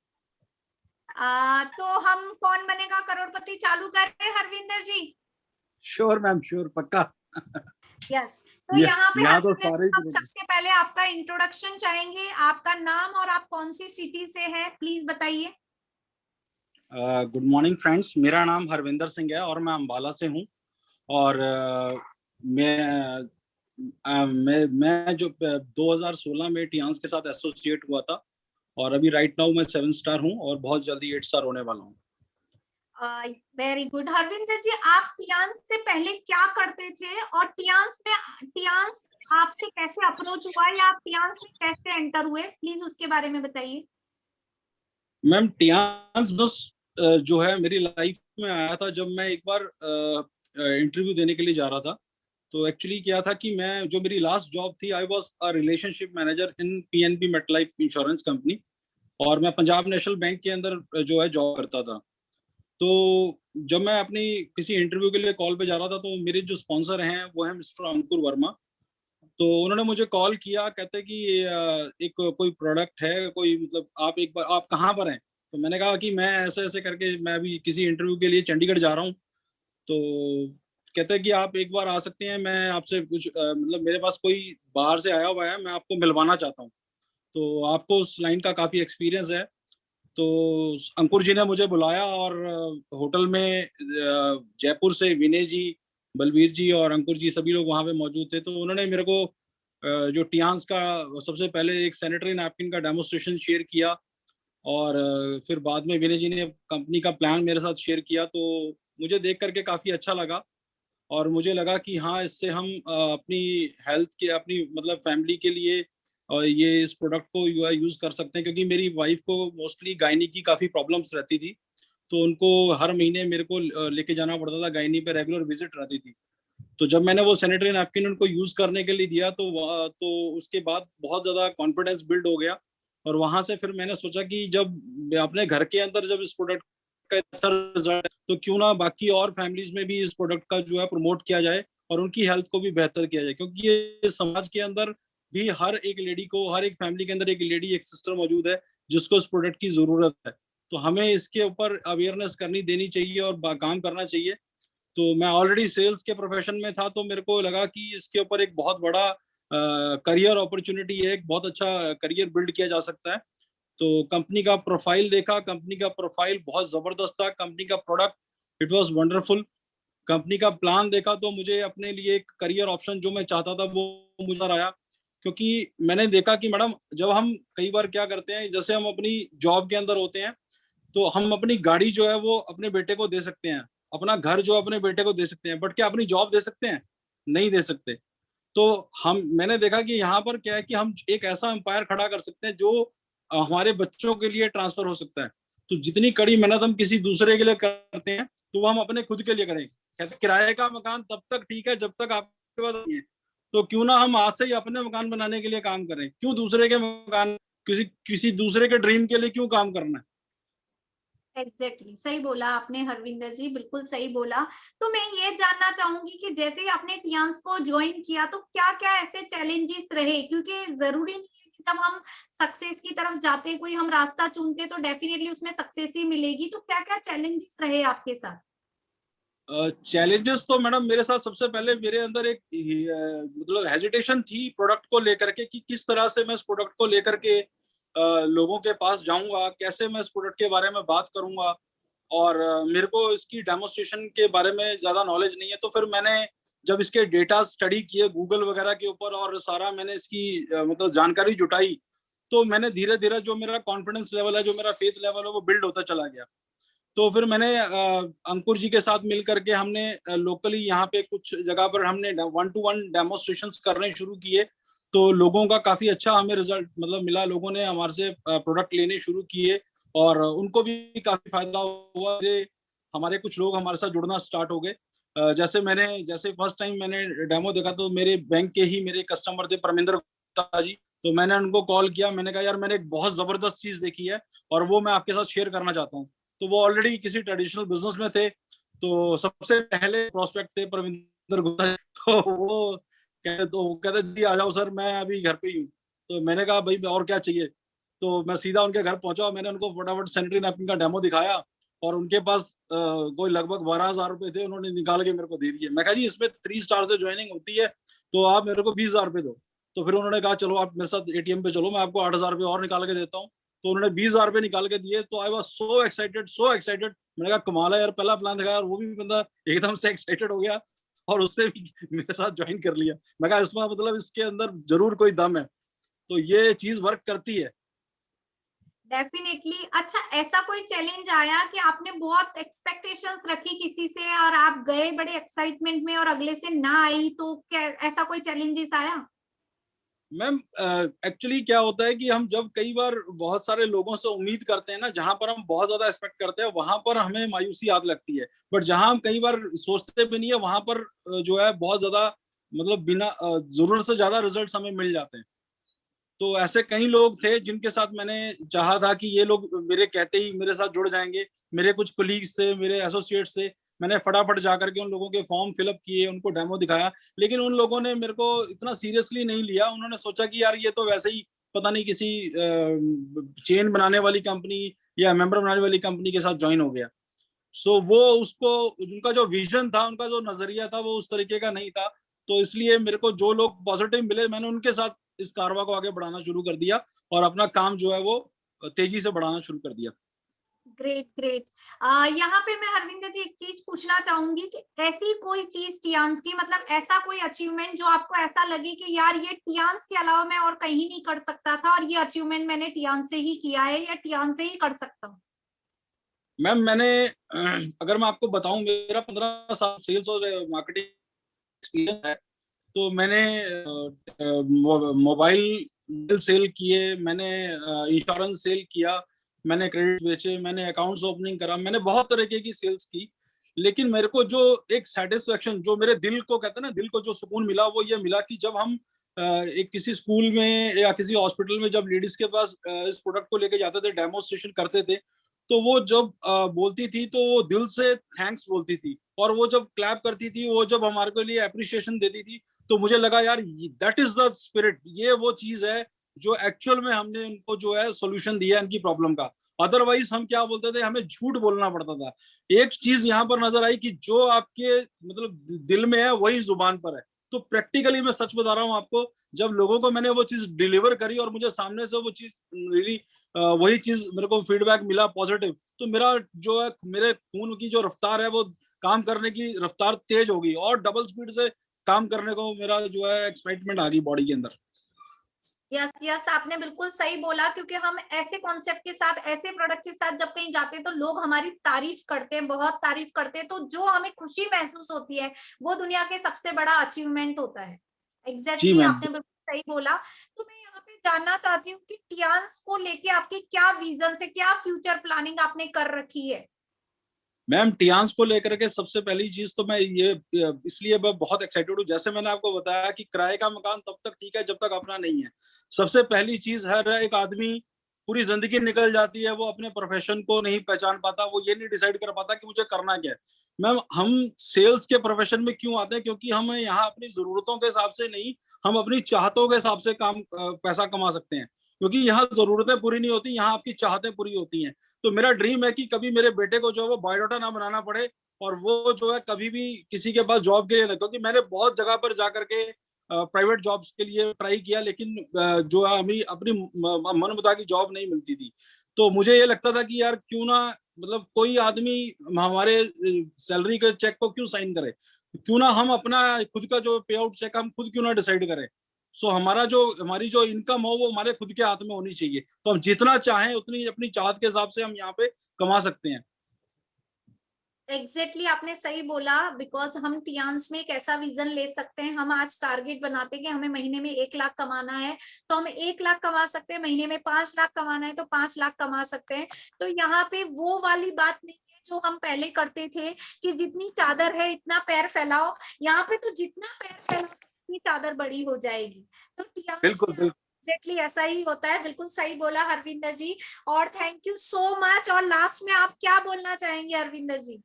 तो हम कौन बनेगा करोड़पति चालू कर रहे हैं हरविंदर जी? श्योर मैम, श्योर, पक्का। यस। तो ये- यहाँ पे यहाँ तो हरविंदर सारे जी, हम ही- सबसे पहले आपका इंट्रोडक्शन चाहेंगे, आपका नाम और आप कौन सी सिटी से हैं, प्लीज बताइए। गुड मॉर्निंग फ्रेंड्स, मेरा नाम हरविंदर सिंह है और मैं अंबाला से हूँ। और मैं जो 2016 में टियांस के साथ एसोसिएट हुआ था और अभी राइट नाउ मैं 7 स्टार हूँ और बहुत जल्दी 8 स्टार होने वाला हूँ। Very good. हरविंदर जी, आप टियांस से पहले क्या करते थे और टियांस आपसे कैसे अप्रोच हुआ या आप टियांस में कैसे एंटर हुए, प्लीज उसके बारे में बताइए। मैम टियांस बस जो है मेरी लाइफ में आया था जब मैं एक बार इंटरव्यू देने के लिए जा रहा था। तो एक्चुअली क्या था कि मैं जो मेरी लास्ट जॉब थी, I was a relationship manager in PNB MetLife insurance company और मैं पंजाब नेशनल बैंक के अंदर जो है जॉब करता था। तो जब मैं अपनी किसी इंटरव्यू के लिए कॉल पे जा रहा था तो मेरे जो स्पॉन्सर हैं वो है मिस्टर अंकुर वर्मा। तो उन्होंने मुझे कॉल किया, कहते कि एक कोई प्रोडक्ट है, कोई मतलब आप एक बार, आप कहाँ पर हैं? तो मैंने कहा कि मैं ऐसे ऐसे करके मैं अभी किसी इंटरव्यू के लिए चंडीगढ़ जा रहा हूँ। तो कहते हैं कि आप एक बार आ सकते हैं, मैं आपसे कुछ मतलब मेरे पास कोई बाहर से आया हुआ है, मैं आपको मिलवाना चाहता हूँ, तो आपको उस लाइन का काफ़ी एक्सपीरियंस है। तो अंकुर जी ने मुझे बुलाया और होटल में जयपुर से विनय जी, बलबीर जी और अंकुर जी सभी लोग वहाँ पे मौजूद थे। तो उन्होंने मेरे को जो टियांस का सबसे पहले एक सैनिटरी नैपकिन का डेमोस्ट्रेशन शेयर किया और फिर बाद में विनय जी ने कंपनी का प्लान मेरे साथ शेयर किया। तो मुझे देख करके काफ़ी अच्छा लगा और मुझे लगा कि हाँ, इससे हम अपनी हेल्थ के, अपनी मतलब फैमिली के लिए और ये इस प्रोडक्ट को यूज कर सकते हैं, क्योंकि मेरी वाइफ को मोस्टली गायनी की काफ़ी प्रॉब्लम्स रहती थी। तो उनको हर महीने मेरे को लेके जाना पड़ता था, गायनी पे रेगुलर विजिट रहती थी। तो जब मैंने वो सैनिटरी नैपकिन उनको यूज करने के लिए दिया तो उसके बाद बहुत ज़्यादा कॉन्फिडेंस बिल्ड हो गया। और वहां से फिर मैंने सोचा कि जब अपने घर के अंदर जब इस प्रोडक्ट का अच्छा रिजल्ट, तो क्यों ना बाकी और फैमिलीज में भी इस प्रोडक्ट का जो है प्रमोट किया जाए और उनकी हेल्थ को भी बेहतर किया जाए, क्योंकि ये समाज के अंदर भी हर एक लेडी को, हर एक फैमिली के अंदर एक लेडी, एक सिस्टर मौजूद है जिसको इस प्रोडक्ट की जरूरत है। तो हमें इसके ऊपर अवेयरनेस करनी देनी चाहिए और काम करना चाहिए। तो मैं ऑलरेडी सेल्स के प्रोफेशन में था, तो मेरे को लगा कि इसके ऊपर एक बहुत बड़ा करियर अपॉर्चुनिटी है, एक बहुत अच्छा करियर बिल्ड किया जा सकता है। तो कंपनी का प्रोफाइल देखा, कंपनी का प्रोफाइल बहुत जबरदस्त था, कंपनी का product it was wonderful. Company का प्लान देखा तो मुझे अपने लिए एक करियर ऑप्शन जो मैं चाहता था वो मुझे आया, क्योंकि मैंने देखा कि मैडम जब हम कई बार क्या करते हैं, जैसे हम अपनी जॉब के अंदर होते हैं तो हम अपनी गाड़ी जो है वो अपने बेटे को दे सकते हैं, अपना घर जो अपने बेटे को दे सकते हैं, बट क्या अपनी जॉब दे सकते हैं? नहीं दे सकते। तो मैंने देखा कि यहाँ पर क्या है कि हम एक ऐसा एम्पायर खड़ा कर सकते हैं जो हमारे बच्चों के लिए ट्रांसफर हो सकता है। तो जितनी कड़ी मेहनत हम किसी दूसरे के लिए करते हैं तो वो हम अपने खुद के लिए करें। कहते किराए का मकान तब तक ठीक है जब तक आपके पास नहीं है, तो क्यों ना हम आज से ही अपने मकान बनाने के लिए काम करें, क्यों दूसरे के मकान, किसी दूसरे के ड्रीम के लिए क्यों काम करना है। एग्जैक्टली सही बोला आपने हरविंदर जी, बिल्कुल सही बोला। तो मैं ये जानना चाहूंगी कि जैसे ही आपने टियांस को ज्वाइन किया तो क्या क्या ऐसे चैलेंजेस रहे, क्योंकि जरूरी नहीं है कि जब हम सक्सेस की तरफ जाते, कोई हम रास्ता चुनते तो डेफिनेटली उसमें सक्सेस ही मिलेगी। तो क्या क्या चैलेंजेस रहे आपके साथ? चैलेंजेस तो मैडम मेरे साथ सबसे पहले मेरे अंदर एक मतलब हेजिटेशन थी प्रोडक्ट को लेकर के कि किस तरह से मैं इस प्रोडक्ट को लेकर के लोगों के पास जाऊंगा, कैसे मैं इस प्रोडक्ट के बारे में बात करूंगा। और मेरे को इसकी डेमोस्ट्रेशन के बारे में ज्यादा नॉलेज नहीं है। तो फिर मैंने जब इसके डेटा स्टडी किए गूगल वगैरह के ऊपर और सारा मैंने इसकी मतलब जानकारी जुटाई, तो मैंने धीरे धीरे जो मेरा कॉन्फिडेंस लेवल है, जो मेरा फेथ लेवल है वो बिल्ड होता चला गया। तो फिर मैंने अंकुर जी के साथ मिल करके हमने लोकली यहाँ पे कुछ जगह पर हमने 1-to-1 डेमोस्ट्रेशंस करने शुरू किए। तो लोगों का काफी अच्छा हमें रिजल्ट मतलब मिला, लोगों ने हमारे से प्रोडक्ट लेने शुरू किए और उनको भी काफी फायदा हुआ। हमारे कुछ लोग हमारे साथ जुड़ना स्टार्ट हो गए। जैसे फर्स्ट टाइम मैंने डेमो देखा तो मेरे बैंक के ही मेरे कस्टमर थे परमिंदर गुप्ता जी। तो मैंने उनको कॉल किया, मैंने कहा यार मैंने एक बहुत जबरदस्त चीज देखी है और वो मैं आपके साथ शेयर करना चाहता हूँ। तो वो ऑलरेडी किसी ट्रेडिशनल बिजनेस में थे, तो सबसे पहले प्रोस्पेक्ट थे परविंदर गुप्ता। तो वो कहते जी आ जाओ सर, मैं अभी घर पे ही हूँ। तो मैंने कहा भाई और क्या चाहिए, तो मैं सीधा उनके घर पहुंचा। मैंने उनको फटाफट सैनिटरी नैपकिन का डेमो दिखाया और उनके पास कोई लगभग 12,000 रुपए थे, उन्होंने निकाल के मेरे को दे दिए। मैं कहा जी इसमें 3 स्टार से ज्वाइनिंग होती है, तो आप मेरे को 20,000 रुपए दो। तो फिर उन्होंने कहा चलो आप मेरे साथ एटीएम पे चलो, मैं आपको 8,000 रुपए और निकाल के देता हूँ। तो उन्होंने 20,000 रुपए निकाल के दिए। तो I was so excited, so excited. मैंने कहा कमाल है यार, पहला प्लान दिखाया और वो भी बंदा एकदम से एक्साइटेड हो गया और उसने भी मेरे साथ ज्वाइन कर लिया। मैं कहा इसमें मतलब इसके अंदर जरूर कोई दम है, तो ये चीज वर्क करती है। डेफिनेटली। अच्छा, ऐसा कोई चैलेंज आया कि आपने बहुत एक्सपेक्टेशंस रखी किसी से और आप गए बड़े एक्साइटमेंट में और अगले से ना आई, तो क्या ऐसा कोई चैलेंजेस आया? मैम एक्चुअली क्या होता है कि हम जब कई बार बहुत सारे लोगों से उम्मीद करते हैं ना, जहां पर हम बहुत ज्यादा एक्सपेक्ट करते हैं वहां पर हमें मायूसी याद लगती है। बट जहां हम कई बार सोचते भी नहीं है वहां पर जो है बहुत ज्यादा मतलब बिना जरूरत से ज्यादा रिजल्ट्स हमें मिल जाते हैं। तो ऐसे कई लोग थे जिनके साथ मैंने चाहा था कि ये लोग मेरे कहते ही मेरे साथ जुड़ जाएंगे। मेरे कुछ कोलीग्स थे, मेरे एसोसिएट्स थे, मैंने फटाफट जाकर के उन लोगों के फॉर्म फिलअप किए, उनको डेमो दिखाया। लेकिन उन लोगों ने मेरे को इतना सीरियसली नहीं लिया। उन्होंने सोचा कि यार ये तो वैसे ही पता नहीं किसी चेन बनाने वाली कंपनी या मेंबर बनाने वाली कंपनी के साथ ज्वाइन हो गया। सो वो उसको उनका जो विजन था, उनका जो नजरिया था वो उस तरीके का नहीं था। तो इसलिए मेरे को जो लोग पॉजिटिव मिले मैंने उनके साथ इस कारवा को आगे बढ़ाना शुरू कर दिया और अपना काम जो है वो तेजी से बढ़ाना शुरू कर दिया। Great great. यहाँ पे मैं हरविंदर जी एक चीज पूछना चाहूंगी कि ऐसी कोई चीज टियांस की, मतलब ऐसा कोई अचीवमेंट जो आपको ऐसा लगे कि यार ये टियांस के अलावा मैं और कहीं नहीं कर सकता था और ये अचीवमेंट मैंने टियांस से ही किया है या टियांस से ही कर सकता हूँ? मैम मैंने अगर मैं आपको बताऊं, मेरा 15 साल सेल्स और मार्केटिंग एक्सपीरियंस है। तो मैंने मोबाइल सेल किए, मैंने इंश्योरेंस सेल किया, मैंने क्रेडिट बेचे, मैंने अकाउंट्स ओपनिंग करा, मैंने बहुत तरीके की सेल्स की। लेकिन मेरे को जो एक सेटिस्फेक्शन, जो मेरे दिल को कहते हैं ना, दिल को जो सुकून मिला वो ये मिला कि जब हम एक किसी स्कूल में या किसी हॉस्पिटल में जब लेडीज के पास इस प्रोडक्ट को लेके जाते थे, डेमोन्स्ट्रेशन करते थे, तो वो जब बोलती थी तो वो दिल से थैंक्स बोलती थी। और वो जब क्लैप करती थी, वो जब हमारे को लिए अप्रिशिएशन देती थी, तो मुझे लगा यार दैट इज द स्पिरिट, ये वो चीज है जो एक्चुअल में हमने उनको जो है सोल्यूशन दिया इनकी प्रॉब्लम का। अदरवाइज हम क्या बोलते थे, हमें झूठ बोलना पड़ता था। एक चीज यहाँ पर नजर आई कि जो आपके मतलब दिल में है वही जुबान पर है। तो प्रैक्टिकली मैं सच बता रहा हूँ आपको, जब लोगों को मैंने वो चीज डिलीवर करी और मुझे सामने से वो चीज रियली वही चीज मेरे को फीडबैक मिला पॉजिटिव, तो मेरा जो है मेरे खून की जो रफ्तार है वो काम करने की रफ्तार तेज हो गई और डबल स्पीड से काम करने को मेरा जो है एक्साइटमेंट आ गई बॉडी के अंदर। यस यस, आपने बिल्कुल सही बोला, क्योंकि हम ऐसे कॉन्सेप्ट के साथ, ऐसे प्रोडक्ट के साथ जब कहीं जाते हैं तो लोग हमारी तारीफ करते हैं, बहुत तारीफ करते हैं, तो जो हमें खुशी महसूस होती है वो दुनिया के सबसे बड़ा अचीवमेंट होता है। जी एग्जैक्टली मैम। आपने बिल्कुल सही बोला। तो मैं यहाँ पे जानना चाहती हूँ कि टियांस को लेके आपकी क्या विजन है, क्या फ्यूचर प्लानिंग आपने कर रखी है? मैम टियांस को लेकर के सबसे पहली चीज तो मैं ये इसलिए मैं बहुत एक्साइटेड हूँ, जैसे मैंने आपको बताया कि किराए का मकान तब तक ठीक है जब तक अपना नहीं है। सबसे पहली चीज, हर एक आदमी पूरी जिंदगी निकल जाती है, वो अपने प्रोफेशन को नहीं पहचान पाता, वो ये नहीं डिसाइड कर पाता कि मुझे करना क्या है। मैम हम सेल्स के प्रोफेशन में क्यों आते हैं, क्योंकि हम यहाँ अपनी जरूरतों के हिसाब से नहीं, हम अपनी चाहतों के हिसाब से काम पैसा कमा सकते हैं। क्योंकि यहाँ जरूरतें पूरी नहीं होती, यहाँ आपकी चाहतें पूरी होती हैं। तो मेरा ड्रीम है कि कभी मेरे बेटे को जो है वो बायोडाटा ना बनाना पड़े और वो जो है कभी भी किसी के पास जॉब के लिए ना, क्योंकि मैंने बहुत जगह पर जाकर के प्राइवेट जॉब्स के लिए ट्राई किया, लेकिन जो है हमें अपनी मन मुताबिक जॉब नहीं मिलती थी। तो मुझे ये लगता था कि यार क्यों ना मतलब कोई आदमी हमारे सैलरी के चेक को क्यों साइन करे, क्यों ना हम अपना खुद का जो पे आउट चेक हम खुद क्यों ना डिसाइड करें। सो हमारी जो इनकम हो वो हमारे खुद के हाथ में होनी चाहिए, तो हम जितना चाहें उतनी अपनी चाहत के हिसाब से हम यहाँ पे कमा सकते हैं। एग्जैक्टली आपने सही बोला, बिकॉज हम टियांस में एक ऐसा विजन ले सकते हैं। हम आज टारगेट बनाते हैं कि हमें महीने में 1 लाख कमाना है, तो हम 1 लाख कमा सकते हैं। महीने में 5 लाख कमाना है तो 5 लाख कमा सकते हैं। तो यहाँ पे वो वाली बात नहीं है जो हम पहले करते थे कि जितनी चादर है इतना पैर फैलाओ। यहाँ पे तो जितना पैर फैलाओ उतनी चादर बड़ी हो जाएगी। तो टियांस बिल्कुल बिल्कुल। एग्जैक्टली ऐसा ही होता है, बिल्कुल सही बोला हरविंदर जी। और थैंक यू सो मच। और लास्ट में आप क्या बोलना चाहेंगे हरविंदर जी?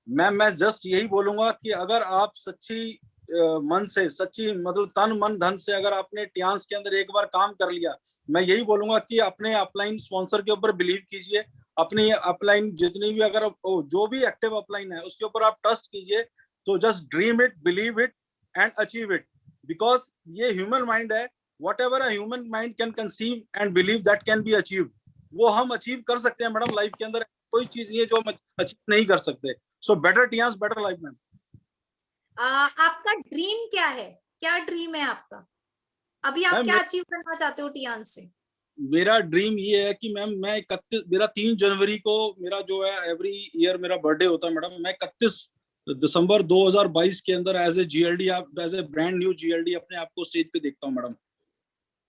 मैम मैं जस्ट यही बोलूंगा कि अगर आप सच्ची मन से, सच्ची मतलब तन मन धन से अगर आपने टियांस के अंदर एक बार काम कर लिया, मैं यही बोलूंगा कि अपने अपलाइन स्पॉन्सर के ऊपर बिलीव कीजिए। अपनी अपलाइन जितनी भी अगर जो भी एक्टिव अपलाइन है उसके ऊपर आप ट्रस्ट कीजिए। तो just dream it, believe it and achieve it, because ये ह्यूमन माइंड है। What ever a human mind can conceive and believe that can be achieve, वो हम अचीव कर सकते हैं मैडम। लाइफ के अंदर कोई चीज नहीं है जो हम अचीव नहीं कर सकते। So better Tiens, better life ma'am. आपका ड्रीम क्या है? क्या ड्रीम है आपका? अभी आप क्या अचीव करना चाहते हो टियांस से? मेरा ड्रीम ये है कि मैम मैं 31 मेरा 3 जनवरी को मेरा जो है एवरी ईयर मेरा बर्थडे होता है मैडम। मैं 31 दिसंबर 2022 के अंदर as a GLD, as a brand new GLD अपने आप को स्टेज पे देखता हूँ madam.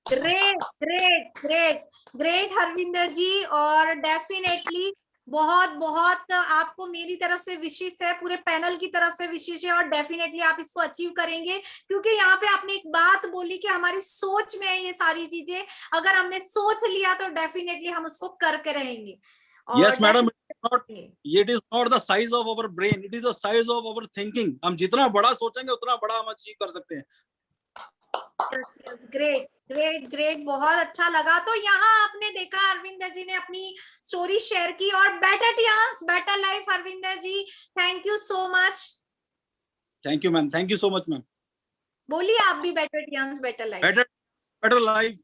Great great great great Harvinder ji. और डेफिनेटली बहुत बहुत आपको मेरी तरफ से विशेष है, पूरे पैनल की तरफ से विशेष है। और डेफिनेटली आप इसको अचीव करेंगे, क्योंकि यहाँ पे आपने एक बात बोली कि हमारी सोच में है ये सारी चीजें। अगर हमने सोच लिया तो डेफिनेटली हम उसको करके रहेंगे। Yes madam, it is not the size of our brain, it is the size of our thinking। हम जितना बड़ा सोचेंगे उतना बड़ा हम अचीव कर सकते हैं। ग्रेट ग्रेट ग्रेट, बहुत अच्छा लगा। तो यहाँ आपने देखा हरविंदर जी ने अपनी स्टोरी शेयर की। और better Tiens better life Harvinder ji, thank you so much. Thank you ma'am, thank you so much ma'am. बोलिए आप भी, better Tiens better life. Better life.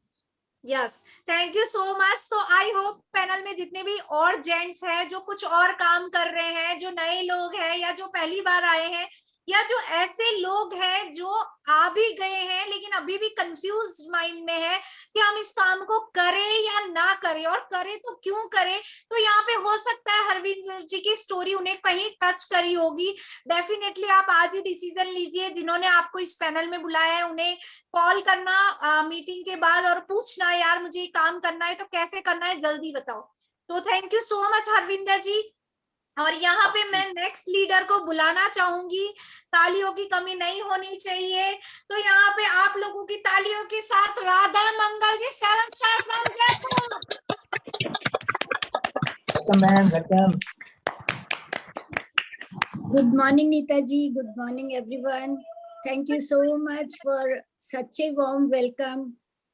Yes, thank you so much. तो आई होप पैनल में जितने भी और जेंट्स हैं जो कुछ और काम कर रहे हैं, जो नए लोग हैं या जो पहली बार आए हैं, या जो ऐसे लोग हैं जो आ भी गए हैं लेकिन अभी भी कंफ्यूज माइंड में है कि हम इस काम को करें या ना करें, और करें तो क्यों करें, तो यहाँ पे हो सकता है हरविंदर जी की स्टोरी उन्हें कहीं टच करी होगी। डेफिनेटली आप आज ही डिसीजन लीजिए, जिन्होंने आपको इस पैनल में बुलाया है उन्हें कॉल करना मीटिंग के बाद और पूछना, यार मुझे ये काम करना है तो कैसे करना है, जल्दी बताओ। तो thank you so much Harvinder ji. और यहाँ पे मैं नेक्स्ट लीडर को बुलाना चाहूंगी, तालियों की कमी नहीं होनी चाहिए। तो यहाँ पे आप लोगों की तालियों के साथ Radha Mangal ji, 7 star from Jaipur. Welcome. Good morning Nita ji, good morning everyone. Thank you so much for such a warm welcome.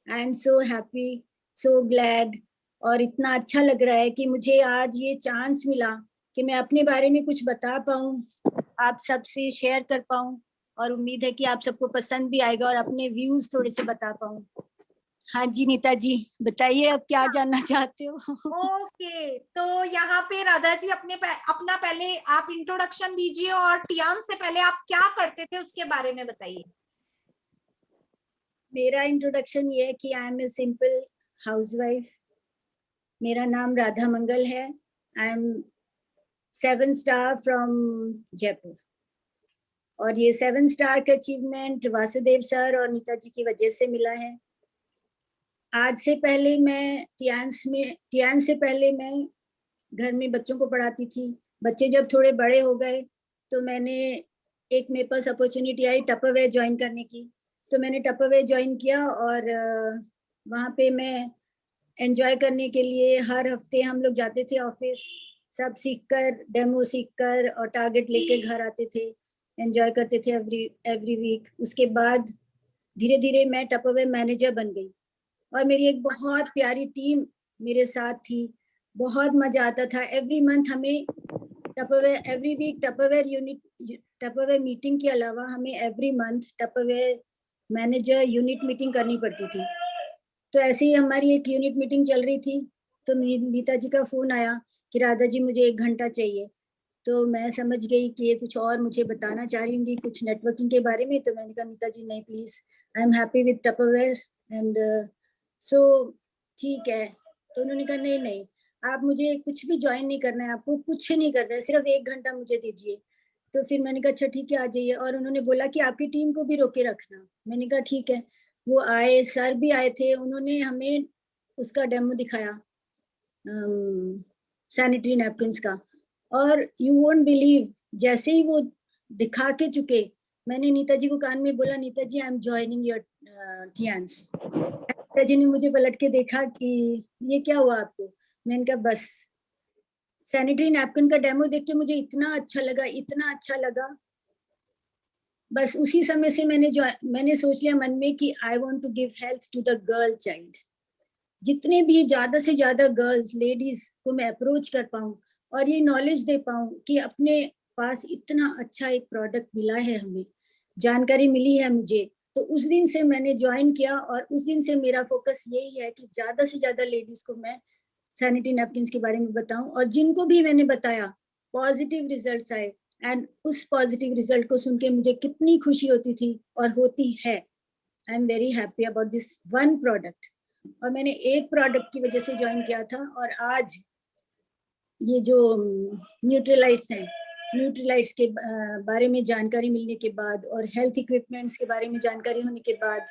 I am so happy, so glad। और इतना अच्छा लग रहा है कि मुझे आज ये चांस मिला कि मैं अपने बारे में कुछ बता पाऊँ, आप सबसे शेयर कर पाऊँ, और उम्मीद है कि आप सबको पसंद भी आएगा और अपने व्यूज थोड़े से बता पाऊँ। हाँ जी नीता जी, बताइए अब क्या जानना चाहते हो? ओके, तो यहाँ पे राधा जी अपना पहले आप इंट्रोडक्शन दीजिए, और टियांस से पहले आप क्या करते थे उसके बारे में बताइए। मेरा इंट्रोडक्शन ये है कि I am a simple housewife. मेरा नाम राधा मंगल है। I am 7 star from Jaipur. और ये 7 स्टार का अचीवमेंट वासुदेव सर और नीता जी की वजह से मिला है। आज से पहले मैं टियांस से पहले मैं घर में बच्चों को पढ़ाती थी। बच्चे जब थोड़े बड़े हो गए तो मेरे पास अपॉर्चुनिटी आई टपरवेयर ज्वाइन करने की। तो मैंने टपरवेयर ज्वाइन किया और वहाँ पे मैं एंजॉय करने के लिए हर हफ्ते हम लोग जाते थे ऑफिस, सब सीखकर, डेमो सीखकर और टारगेट लेके घर आते थे, एंजॉय करते थे एवरी वीक। उसके बाद धीरे धीरे मैं टपरवेयर मैनेजर बन गई और मेरी एक बहुत प्यारी टीम मेरे साथ थी। बहुत मजा आता था। एवरी मंथ हमें एवरी वीक टपरवेयर मीटिंग के अलावा हमें every month Tupperware manager unit meeting करनी पड़ती थी। तो ऐसे ही हमारी एक यूनिट मीटिंग चल रही थी तो नीता जी का फोन आया कि राधा जी मुझे 1 घंटा चाहिए। तो मैं समझ गई कि ये कुछ और मुझे बताना चाह रही होंगी, कुछ नेटवर्किंग के बारे में। तो मैंने कहा नीता जी नहीं please, I am happy with Tupperware and so ठीक है। तो उन्होंने कहा नहीं आप मुझे कुछ भी ज्वाइन नहीं करना है, आपको कुछ नहीं करना है, सिर्फ 1 घंटा मुझे दीजिए। तो फिर मैंने कहा अच्छा ठीक है आ जाइए। और उन्होंने बोला कि आपकी टीम को भी रोके रखना। मैंने कहा ठीक है। वो आए, सर भी आए थे, उन्होंने हमें उसका डेमो दिखाया सैनिटरी नैपकिन्स का। और यू वोंट बिलीव, जैसे ही वो दिखा के चुके, मैंने नीता जी को कान में बोला नीता जी I am joining your Tiens. जी ने मुझे पलट के देखा कि ये क्या हुआ आपको। मैंने कहा बस सैनिटरी नैपकिन का डेमो देख के मुझे इतना अच्छा लगा, इतना अच्छा लगा। बस उसी समय से मैंने सोच लिया मन में कि I want to give health to the girl child. जितने भी ज्यादा से ज्यादा गर्ल्स लेडीज को मैं अप्रोच कर पाऊँ और ये नॉलेज दे पाऊँ कि अपने पास इतना अच्छा एक प्रोडक्ट मिला है, हमें जानकारी मिली है मुझे, तो उस दिन से मैंने ज्वाइन किया और उस दिन से मेरा फोकस यही है कि ज्यादा से ज्यादा लेडीज को मैं सैनिटरी नैपकिन के बारे में बताऊं और जिनको भी मैंने बताया पॉजिटिव रिजल्ट्स आए। एंड उस पॉजिटिव रिजल्ट को सुन के मुझे कितनी खुशी होती थी और होती है। I am very happy about this one product. और मैंने एक प्रोडक्ट की वजह से ज्वाइन किया था और आज ये जो न्यूट्रीलाइट्स हैं, न्यूट्रीलाइट्स के बारे में जानकारी मिलने के बाद और हेल्थ इक्विपमेंट्स के बारे में जानकारी होने के बाद,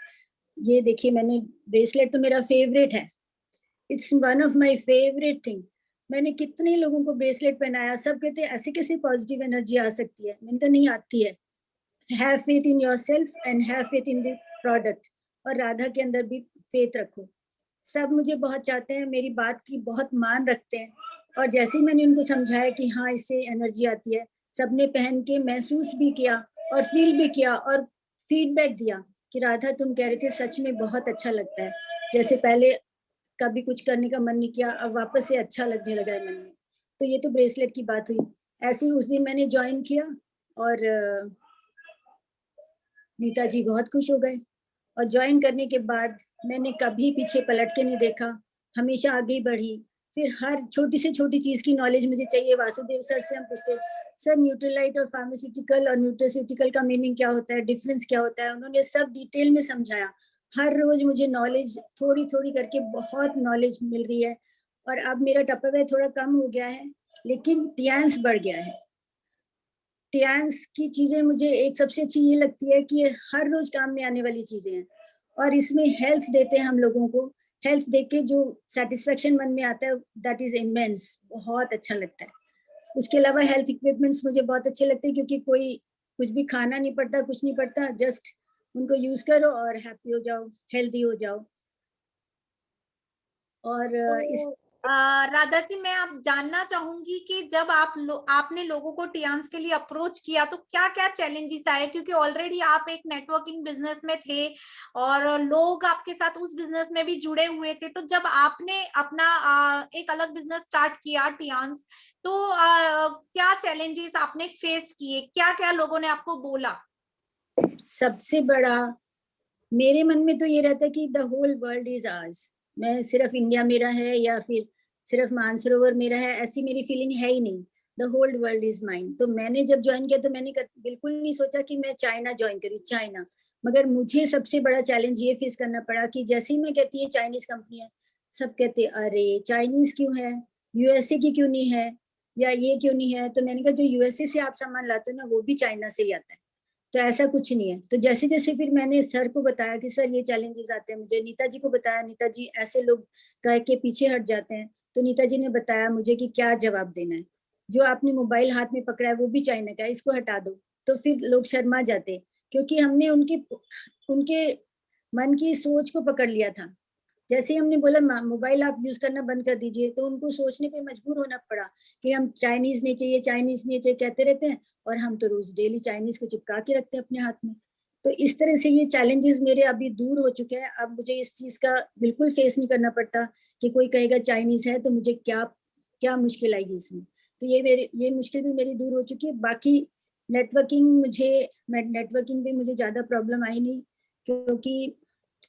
ये देखिए मैंने ब्रेसलेट तो मेरा फेवरेट है, it's one of my favourite thing. मैंने कितने लोगों को ब्रेसलेट पहनाया, सब कहते हैं ऐसे कैसे पॉजिटिव एनर्जी आ सकती है। मैंने कहा नहीं आती है। Have faith in yourself and have faith in the product. और राधा के अंदर भी फेथ रखो। सब मुझे बहुत चाहते हैं, मेरी बात की बहुत मान रखते हैं और जैसे ही मैंने उनको समझाया कि हाँ इससे एनर्जी आती है, सबने पहन के महसूस भी किया और फील भी किया और फीडबैक दिया कि राधा तुम कह रहे थे सच में बहुत अच्छा लगता है, जैसे पहले कभी कुछ करने का मन नहीं किया, अब वापस से अच्छा लगने लगा है मन में। तो ये तो ब्रेसलेट की बात हुई। ऐसे ही उस दिन मैंने ज्वाइन किया और नीता जी बहुत खुश हो गए और ज्वाइन करने के बाद मैंने कभी पीछे पलट के नहीं देखा, हमेशा आगे बढ़ी। फिर हर छोटी से छोटी चीज की नॉलेज मुझे चाहिए। वासुदेव सर से हम पूछते सर न्यूट्रीलाइट और फार्मास्यूटिकल और न्यूट्रास्यूटिकल का मीनिंग क्या होता है, डिफरेंस क्या होता है, उन्होंने सब डिटेल में समझाया। हर रोज मुझे नॉलेज थोड़ी थोड़ी करके बहुत नॉलेज मिल रही है और अब मेरा टपरवेयर थोड़ा कम हो गया है लेकिन टियांस बढ़ गया है। टियांस की चीजें मुझे एक सबसे अच्छी ये लगती है कि ये हर रोज काम में आने वाली चीजें हैं और इसमें हेल्थ देते हैं हम लोगों को। हेल्थ देख के जो सेटिस्फेक्शन मन में आता है दैट इज इमेंस, बहुत अच्छा लगता है। उसके अलावा हेल्थ इक्विपमेंट्स मुझे बहुत अच्छे लगते हैं क्योंकि कोई कुछ भी खाना नहीं पड़ता, कुछ नहीं पड़ता, जस्ट उनको यूज करो और हैप्पी हो जाओ, हेल्दी हो जाओ। और इस राधा जी मैं आप जानना चाहूंगी कि जब आपने लोगों को टियांस के लिए अप्रोच किया तो क्या क्या चैलेंजेस आए, क्योंकि ऑलरेडी आप एक नेटवर्किंग बिजनेस में थे और लोग आपके साथ उस बिजनेस में भी जुड़े हुए थे। तो जब आपने अपना एक अलग बिजनेस स्टार्ट किया टियांस, तो क्या चैलेंजेस आपने फेस किए, क्या क्या लोगों ने आपको बोला? सबसे बड़ा मेरे मन में तो ये रहता है कि the whole world is ours. मैं सिर्फ इंडिया मेरा है या फिर सिर्फ मानसरोवर मेरा है, ऐसी मेरी फीलिंग है ही नहीं। The whole world is mine. तो मैंने जब ज्वाइन किया तो मैंने बिल्कुल नहीं सोचा कि मैं चाइना ज्वाइन करूँ, चाइना। मगर मुझे सबसे बड़ा चैलेंज ये फेस करना पड़ा कि जैसे ही मैं कहती है चाइनीज कंपनी है, सब कहते अरे चाइनीज क्यों है, यूएसए की क्यों नहीं है, या ये क्यों नहीं है। तो मैंने कहा जो यूएसए से आप सामान लाते हो ना वो भी चाइना से ही आता है, तो ऐसा कुछ नहीं है। तो जैसे जैसे फिर मैंने सर को बताया कि सर ये चैलेंजेस आते हैं, मुझे नीता जी को बताया, नीता जी ऐसे लोग कह के पीछे हट जाते हैं। तो नीता जी ने बताया मुझे कि क्या जवाब देना है, जो आपने मोबाइल हाथ में पकड़ा है वो भी चाइना का है, इसको हटा दो। तो फिर लोग शर्मा जाते क्योंकि हमने उनके मन की सोच को पकड़ लिया था। जैसे हमने बोला मोबाइल आप यूज करना बंद कर दीजिए, तो उनको सोचने पे मजबूर होना पड़ा कि हम चाइनीज नहीं चाहिए, चाइनीज नहीं चाहिए कहते रहते हैं और हम तो रोज डेली चाइनीज को चिपका के रखते हैं अपने हाथ में। तो इस तरह से ये चैलेंजेस मेरे अभी दूर हो चुके हैं। अब मुझे इस चीज का बिल्कुल फेस नहीं करना पड़ता कि कोई कहेगा चाइनीज है तो मुझे क्या क्या मुश्किल आएगी इसमें। तो ये मुश्किल भी मेरी दूर हो चुकी है। बाकी नेटवर्किंग भी मुझे ज्यादा प्रॉब्लम आई नहीं क्योंकि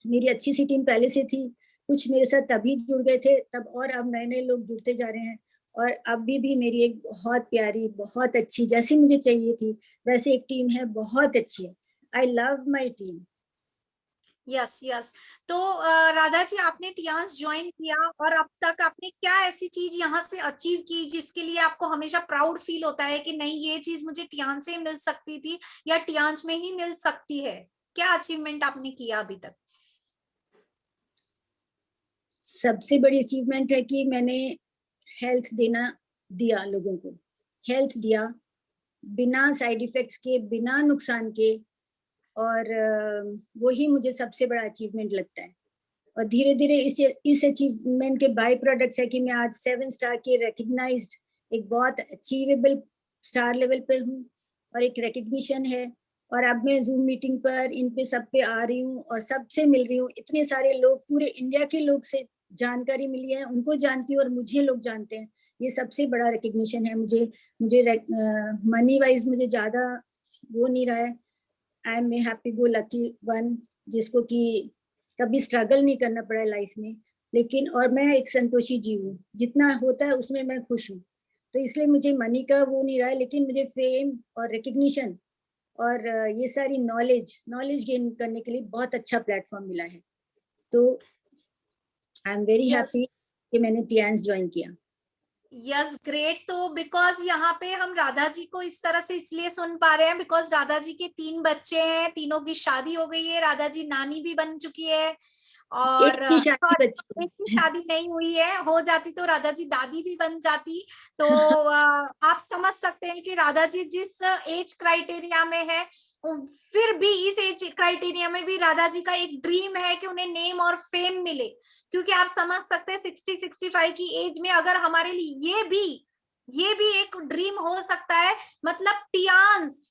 मेरी अच्छी सी टीम पहले से थी। कुछ मेरे साथ तभी जुड़ गए थे तब, और अब नए नए लोग जुड़ते जा रहे हैं। और अभी भी मेरी एक बहुत प्यारी, बहुत अच्छी, जैसी मुझे चाहिए थी वैसे एक टीम है, बहुत अच्छी है। I love my team. Yes yes. तो राधा जी आपने टियांस ज्वाइन किया और अब तक आपने क्या ऐसी चीज यहाँ से अचीव की जिसके लिए आपको हमेशा प्राउड फील होता है कि नहीं ये चीज मुझे टियांस से मिल सकती थी या टियांस में ही मिल सकती है? क्या अचीवमेंट आपने किया अभी तक? सबसे बड़ी अचीवमेंट है कि मैंने हेल्थ दिया लोगों को, हेल्थ दिया बिना साइड इफेक्ट्स के, बिना नुकसान के। और वही मुझे सबसे बड़ा अचीवमेंट लगता है। और धीरे धीरे इस अचीवमेंट के बाय प्रोडक्ट्स है कि मैं आज 7 स्टार के रिकग्नाइज्ड एक बहुत अचीवेबल स्टार लेवल पे हूँ और एक रिकग्निशन है। और अब मैं जूम मीटिंग पर इन पे सब पे आ रही हूँ और सबसे मिल रही हूँ। इतने सारे लोग, पूरे इंडिया के लोग से जानकारी मिली है, उनको जानती हूँ और मुझे लोग जानते हैं। ये सबसे बड़ा रिकग्निशन है। मुझे मनी वाइज मुझे ज्यादा वो नहीं रहा है। I am a happy go lucky one, जिसको कि कभी स्ट्रगल नहीं करना पड़ा लाइफ में। लेकिन और मैं एक संतोषी जीव हूँ, जितना होता है उसमें मैं खुश हूँ। तो इसलिए मुझे मनी का वो नहीं रहा है, लेकिन मुझे फेम और रिकग्निशन और ये सारी नॉलेज गेन करने के लिए बहुत अच्छा प्लेटफॉर्म मिला है। तो आई एम वेरी हैप्पी कि मैंने टियांस ज्वाइन किया। Yes great. तो बिकॉज यहाँ पे हम राधा जी को इस तरह से इसलिए सुन पा रहे हैं बिकॉज राधा जी के 3 बच्चे हैं, तीनों की शादी हो गई है, राधा जी नानी भी बन चुकी है और एक की शादी बच्ची, एक की शादी नहीं हुई है, हो जाती तो राधा जी दादी भी बन जाती। तो आप समझ सकते हैं कि राधा जी जिस एज क्राइटेरिया में है, फिर भी इस एज क्राइटेरिया में भी राधा जी का एक ड्रीम है कि उन्हें नेम और फेम मिले। क्योंकि आप समझ सकते हैं 60-65 की एज में अगर हमारे लिए ये भी एक ड्रीम हो सकता है। मतलब टियांस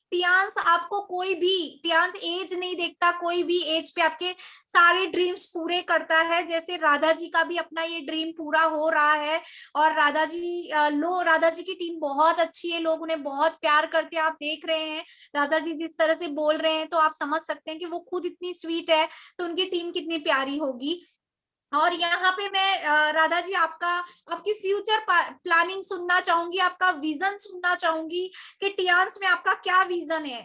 आपको कोई भी टियांस एज नहीं देखता, कोई भी एज पे आपके सारे ड्रीम्स पूरे करता है। जैसे राधा जी का भी अपना ये ड्रीम पूरा हो रहा है और राधा जी की टीम बहुत अच्छी है, लोग उन्हें बहुत प्यार करते हैं। आप देख रहे हैं राधा जी जिस तरह से बोल रहे हैं तो आप समझ सकते हैं कि वो खुद इतनी स्वीट है तो उनकी टीम कितनी प्यारी होगी। और यहाँ पे मैं राधा जी आपकी फ्यूचर प्लानिंग सुनना चाहूंगी, आपका विजन सुनना चाहूंगी कि टियांस में आपका क्या विजन है।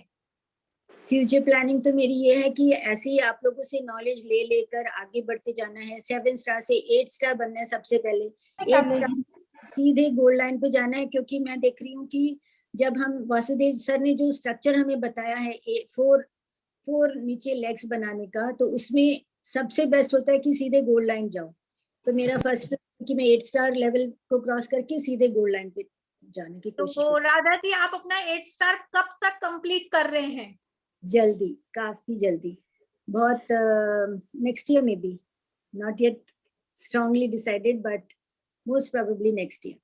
फ्यूचर प्लानिंग तो मेरी ये है कि ऐसे ही आप लोगों से नॉलेज ले लेकर आगे बढ़ते जाना है। 7 स्टार से 8 स्टार बनना है सबसे पहले, 8 स्टार सीधे गोल्ड लाइन पे जाना है। क्योंकि मैं देख रही हूँ कि जब हम वासुदेव सर ने जो स्ट्रक्चर हमें बताया है 4 नीचे लेग्स बनाने का, तो उसमें सबसे बेस्ट होता है कि सीधे गोल्ड लाइन जाओ। तो मेरा फर्स्ट कि मैं 8 स्टार लेवल को क्रॉस करके सीधे गोल्ड लाइन पे जाने की कोशिश तो राधा जी आप अपना 8 स्टार कब तक कंप्लीट कर रहे हैं? जल्दी, काफी जल्दी, बहुत नेक्स्ट ईयर में be, not yet strongly decided but most probably next year.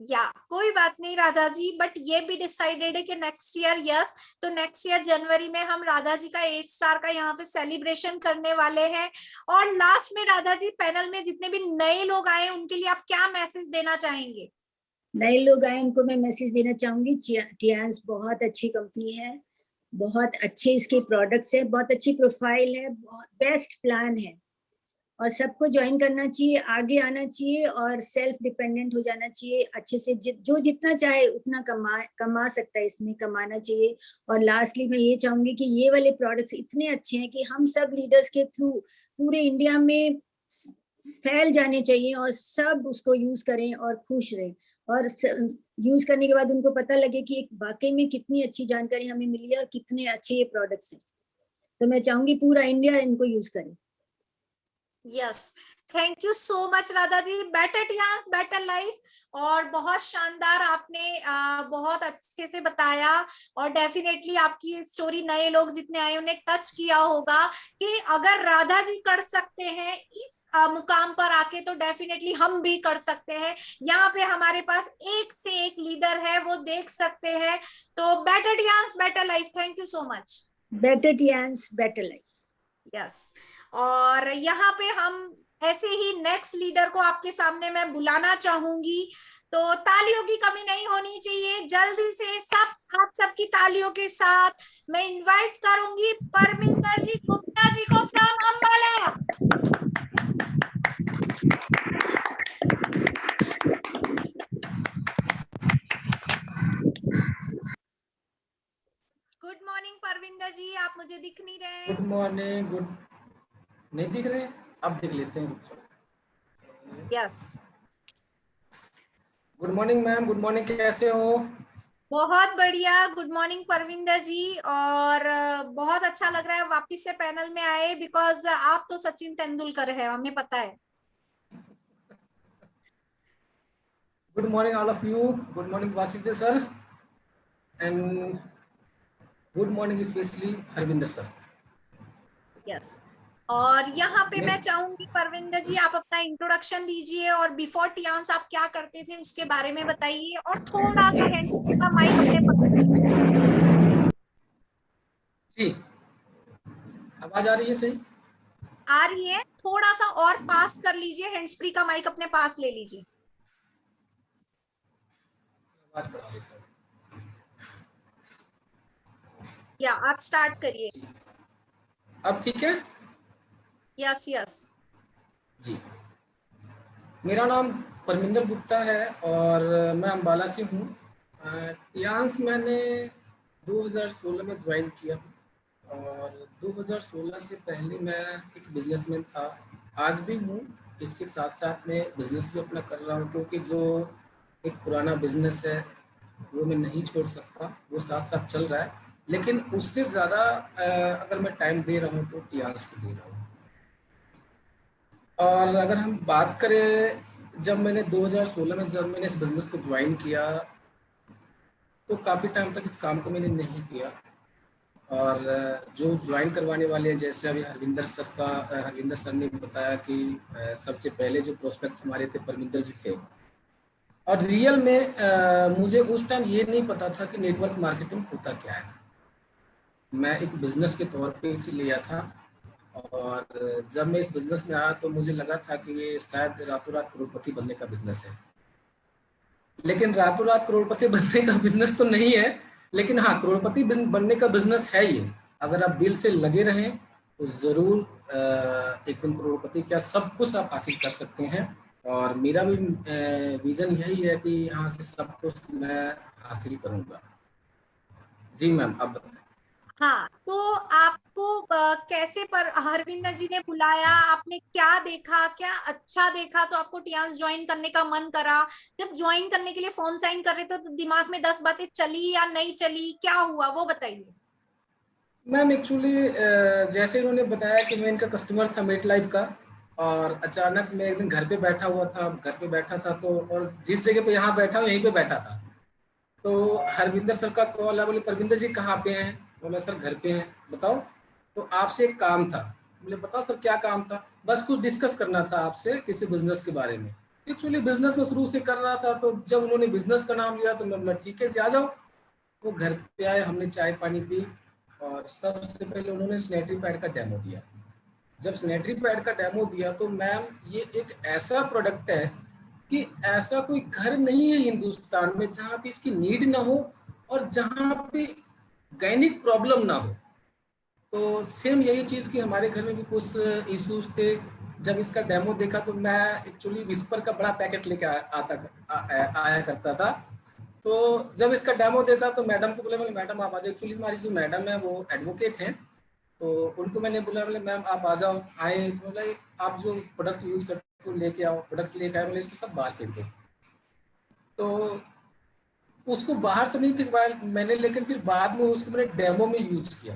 या कोई बात नहीं राधा जी, बट ये भी डिसाइडेड है कि नेक्स्ट ईयर। यस, तो नेक्स्ट ईयर जनवरी में हम राधा जी का 8 स्टार का यहाँ पे सेलिब्रेशन करने वाले हैं। और लास्ट में राधा जी पैनल में जितने भी नए लोग आए उनके लिए आप क्या मैसेज देना चाहेंगे? नए लोग आए उनको मैं मैसेज देना चाहूंगी, टियांस बहुत अच्छी कंपनी है, बहुत अच्छे इसके प्रोडक्ट्स है, बहुत अच्छी प्रोफाइल है, बहुत बेस्ट प्लान है और सबको ज्वाइन करना चाहिए, आगे आना चाहिए और सेल्फ डिपेंडेंट हो जाना चाहिए। अच्छे से जो जितना चाहे उतना कमा सकता है, इसमें कमाना चाहिए। और लास्टली मैं ये चाहूंगी कि ये वाले प्रोडक्ट्स इतने अच्छे हैं कि हम सब लीडर्स के थ्रू पूरे इंडिया में फैल जाने चाहिए और सब उसको यूज करें और खुश रहें। और यूज करने के बाद उनको पता लगे कि एक वाकई में कितनी अच्छी जानकारी हमें मिली है और कितने अच्छे ये प्रोडक्ट्स हैं। तो मैं चाहूंगी पूरा इंडिया इनको यूज करे। Yes, thank you so much Radha ji. Better Tiens better life. और बहुत शानदार आपने बहुत अच्छे से बताया और डेफिनेटली आपकी स्टोरी नए लोग जितने आए उन्हें टच किया होगा कि अगर राधा जी कर सकते हैं इस मुकाम पर आके तो डेफिनेटली हम भी कर सकते हैं। यहाँ पे हमारे पास एक से एक लीडर है, वो देख सकते हैं। तो better Tiens better life, thank you so much. Better Tiens better life. Yes, और यहाँ पे हम ऐसे ही नेक्स्ट लीडर को आपके सामने मैं बुलाना चाहूंगी, तो तालियों की कमी नहीं होनी चाहिए। जल्दी से सब आप सबकी तालियों के साथ मैं इनवाइट करूंगी परमिंदर जी गुप्ता जी को from Ambala. Good morning Parvinder ji, आप मुझे दिख नहीं रहे। Good morning. नहीं दिख रहे, अब देख लेते हैं। Yes, good morning ma'am, good morning, कैसे हो? बहुत बढ़िया, गुड मॉर्निंग परविंदर जी। और बहुत अच्छा लग रहा है वापस से पैनल में आए बिकॉज आप तो सचिन तेंदुलकर है, हमें पता है। Good morning all of you. Good morning Vasudev sir and good morning specially Harvinder sir. Yes, और यहाँ पे मैं चाहूंगी परविंदर जी आप अपना इंट्रोडक्शन दीजिए और बिफोर टियांस आप क्या करते थे उसके बारे में बताइए और थोड़ा सा हैंड्स का माइक अपने पास। जी, आवाज आ रही है सही? आ रही है, थोड़ा सा और पास कर लीजिए, हैंड्स फ्री का माइक अपने पास ले लीजिए। आवाज बढ़ा देता हूँ। या आप स्टार्ट करिए। अब ठीक है? यस यस जी, मेरा नाम परमिंदर गुप्ता है और मैं अम्बाला से हूँ। टियांस मैंने 2016 में ज्वाइन किया और 2016 से पहले मैं एक बिजनेसमैन था, आज भी हूँ। इसके साथ साथ मैं बिजनेस भी अपना कर रहा हूँ क्योंकि जो एक पुराना बिजनेस है वो मैं नहीं छोड़ सकता, वो साथ साथ चल रहा है, लेकिन उससे ज़्यादा अगर मैं टाइम दे रहा हूँ तो टियांस को दे रहा हूँ। और अगर हम बात करें जब मैंने 2016 में जब मैंने इस बिज़नेस को ज्वाइन किया तो काफ़ी टाइम तक इस काम को मैंने नहीं किया। और जो ज्वाइन करवाने वाले हैं, जैसे अभी हरविंदर सर ने बताया कि सबसे पहले जो प्रोस्पेक्ट हमारे थे परमिंदर जी थे। और रियल में मुझे उस टाइम ये नहीं पता था कि नेटवर्क मार्केटिंग होता क्या है। मैं एक बिज़नेस के तौर पे इसे लिया था और जब मैं इस बिज़नेस में आया तो मुझे लगा था कि ये शायद रातों रात करोड़पति बनने का बिज़नेस है, लेकिन रातों रात करोड़पति बनने का बिज़नेस तो नहीं है, लेकिन हाँ करोड़पति बनने का बिज़नेस है ये। अगर आप दिल से लगे रहें तो ज़रूर एक दिन करोड़पति क्या सब कुछ आप हासिल कर सकते हैं। और मेरा भी विज़न यही है कि यहाँ से सब कुछ मैं हासिल करूँगा। जी मैम, अब बताएं। हाँ, तो आपको कैसे पर हरविंदर जी ने बुलाया, आपने क्या देखा, क्या अच्छा देखा तो आपको टियांस ज्वाइन करने का मन करा? जब ज्वाइन करने के लिए फॉर्म साइन कर रहे थे तो दिमाग में 10 बातें चली या नहीं चली, क्या हुआ वो बताइए। मैम एक्चुअली जैसे इन्होंने बताया कि मैं इनका कस्टमर था मेट लाइफ का, और अचानक मैं एक दिन घर पे बैठा था तो, और जिस जगह पे यहाँ बैठा हूँ यहीं पे बैठा था, तो हरविंदर सर का कॉल है। बोले परविंदर जी कहाँ पे हैं? बोला सर घर पे हैं। बताओ, तो आपसे एक काम था। बोले बताओ सर क्या काम था? बस कुछ डिस्कस करना था आपसे किसी बिजनेस के बारे में। एक्चुअली बिजनेस में शुरू से कर रहा था, तो जब उन्होंने बिजनेस का नाम लिया तो मैं बोला ठीक है जी आ जाओ। वो घर पे आए, हमने चाय पानी पी और सबसे पहले उन्होंने सैनिटरी पैड का डेमो दिया। जब सैनिटरी पैड का डेमो दिया तो मैम ये एक ऐसा प्रोडक्ट है कि ऐसा कोई घर नहीं है हिंदुस्तान में जहाँ पे इसकी नीड ना हो और जहाँ पे गायनिक प्रॉब्लम ना हो। तो सेम यही चीज़ कि हमारे घर में भी कुछ इश्यूज थे। जब इसका डेमो देखा तो मैं एक्चुअली विस्पर का बड़ा पैकेट लेके आया करता था। तो जब इसका डेमो देखा तो मैडम को बोला, मैडम आप आ जाओ। एक्चुअली हमारी जो मैडम है वो एडवोकेट हैं, तो उनको मैंने बोला मैम आप आ जाओ। आए तो बोला आप जो प्रोडक्ट यूज करते हो लेके आओ। प्रोडक्ट लेके आए, बोले इसको सब बाहर फेंक दो। तो उसको बाहर तो नहीं फेंकवाया मैंने, लेकिन फिर बाद में उसको मैंने डेमो में यूज किया।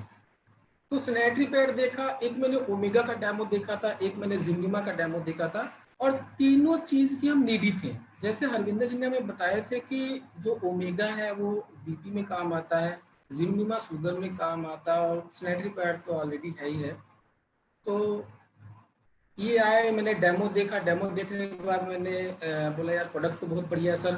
तो सैनिटरी पैड देखा, एक मैंने ओमेगा का डेमो देखा था, एक मैंने जिम्निमा का डेमो देखा था, और तीनों चीज की हम नीडी थे। जैसे हरविंदर जी ने हमें बताए थे कि जो ओमेगा है वो बीपी में काम आता है, जिम्निमा शुगर में काम आता है, और सैनिटरी पैड तो ऑलरेडी है ही है। तो ये आए, मैंने डेमो देखा। डेमो देखने के बाद मैंने बोला यार प्रोडक्ट तो बहुत बढ़िया है सर।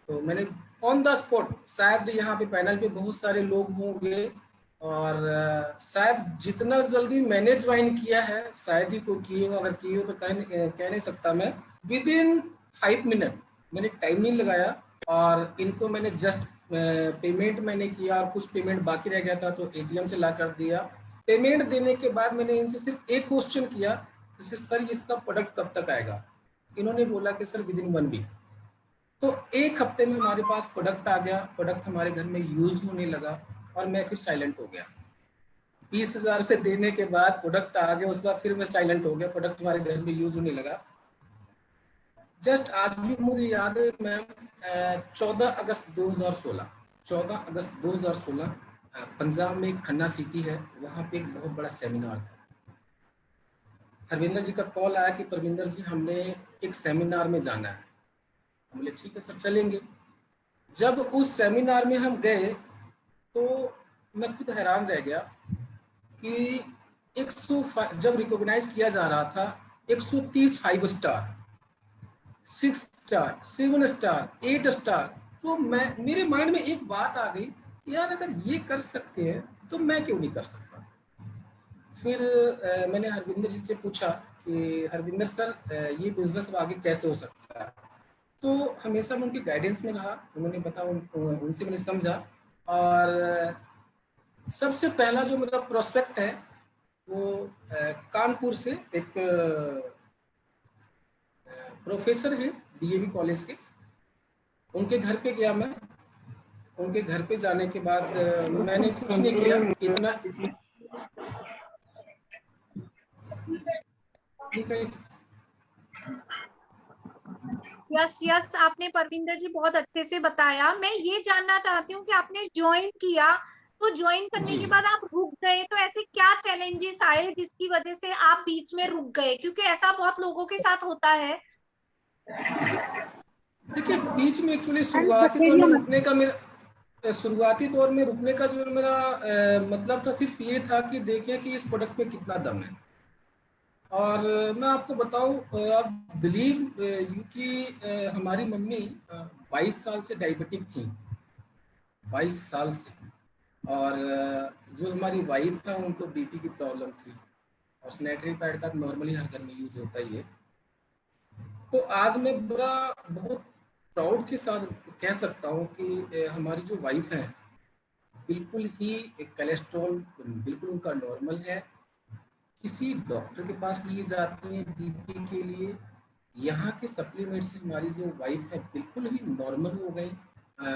तो मैंने ऑन द स्पॉट, शायद यहाँ पे पैनल पे बहुत सारे लोग होंगे और शायद जितना जल्दी मैंने ज्वाइन किया है शायद ही कोई किए हो। अगर किए हो तो कह नहीं सकता मैं। विद इन 5 मिनट मैंने टाइम नहीं लगाया और इनको मैंने जस्ट पेमेंट मैंने किया, और कुछ पेमेंट बाकी रह गया था तो एटीएम से ला कर दिया। पेमेंट देने के बाद मैंने इनसे सिर्फ एक क्वेश्चन किया कि सर इसका प्रोडक्ट कब तक आएगा? इन्होंने बोला कि सर विद इन 1 वीक। तो एक हफ्ते में हमारे पास प्रोडक्ट आ गया। प्रोडक्ट हमारे घर में यूज होने लगा और मैं फिर साइलेंट हो गया। 20,000 रुपये देने के बाद प्रोडक्ट आ गया, उसके बाद फिर मैं साइलेंट हो गया। प्रोडक्ट हमारे घर में यूज होने लगा। जस्ट आज भी मुझे याद है मैम, 14 अगस्त 2016 पंजाब में एक खन्ना सिटी है, वहाँ पे एक बहुत बड़ा सेमिनार था। हरविंदर जी का कॉल आया कि परविंदर जी हमने एक सेमिनार में जाना है। हम बोले ठीक है सर चलेंगे। जब उस सेमिनार में हम गए तो मैं खुद हैरान रह गया कि 105 जब रिकॉग्नाइज किया जा रहा था, 130 5 स्टार, 6 स्टार, 7 स्टार, 8 स्टार। तो मेरे माइंड में एक बात आ गई, यार अगर ये कर सकते हैं तो मैं क्यों नहीं कर सकता। फिर मैंने हरविंदर जी से पूछा कि हरविंदर सर, ये बिजनेस अब आगे कैसे हो सकता है। तो हमेशा मैं उनके गाइडेंस में रहा, उन्होंने बताया, उनसे मैंने समझा। और सबसे पहला जो मेरा प्रोस्पेक्ट है वो कानपुर से एक प्रोफेसर हैं डीएवी कॉलेज के, उनके घर पे गया मैं। उनके घर पे जाने के बाद मैंने कुछ नहीं किया, इतना यस, आपने परविंदर जी बहुत अच्छे से बताया। मैं ये जानना चाहती हूँ कि आपने ज्वाइन किया, तो ज्वाइन करने के बाद आप रुक गए, तो ऐसे क्या चैलेंजेस आए जिसकी वजह से आप बीच में रुक गए? क्योंकि ऐसा बहुत लोगों के साथ होता है। देखिए, बीच में एक्चुअली शुरुआती दौर में रुकने का जो मेरा मतलब था, सिर्फ ये था कि देखें कि इस प्रोडक्ट में कितना दम है। और मैं आपको बताऊं, आप बिलीव यू कि हमारी मम्मी 22 साल से डायबिटिक थी, 22 साल से। और जो हमारी वाइफ है उनको बीपी की प्रॉब्लम थी, और सैनिटरी पैड का नॉर्मली हर घर में यूज होता ही है। तो आज मैं बहुत प्राउड के साथ कह सकता हूँ कि हमारी जो वाइफ है बिल्कुल ही कोलेस्ट्रॉल बिल्कुल उनका नॉर्मल है, किसी डॉक्टर के पास नहीं जाती हैं बीपी के लिए। यहाँ के सप्लीमेंट से हमारी जो वाइफ है बिल्कुल ही नॉर्मल हो गई।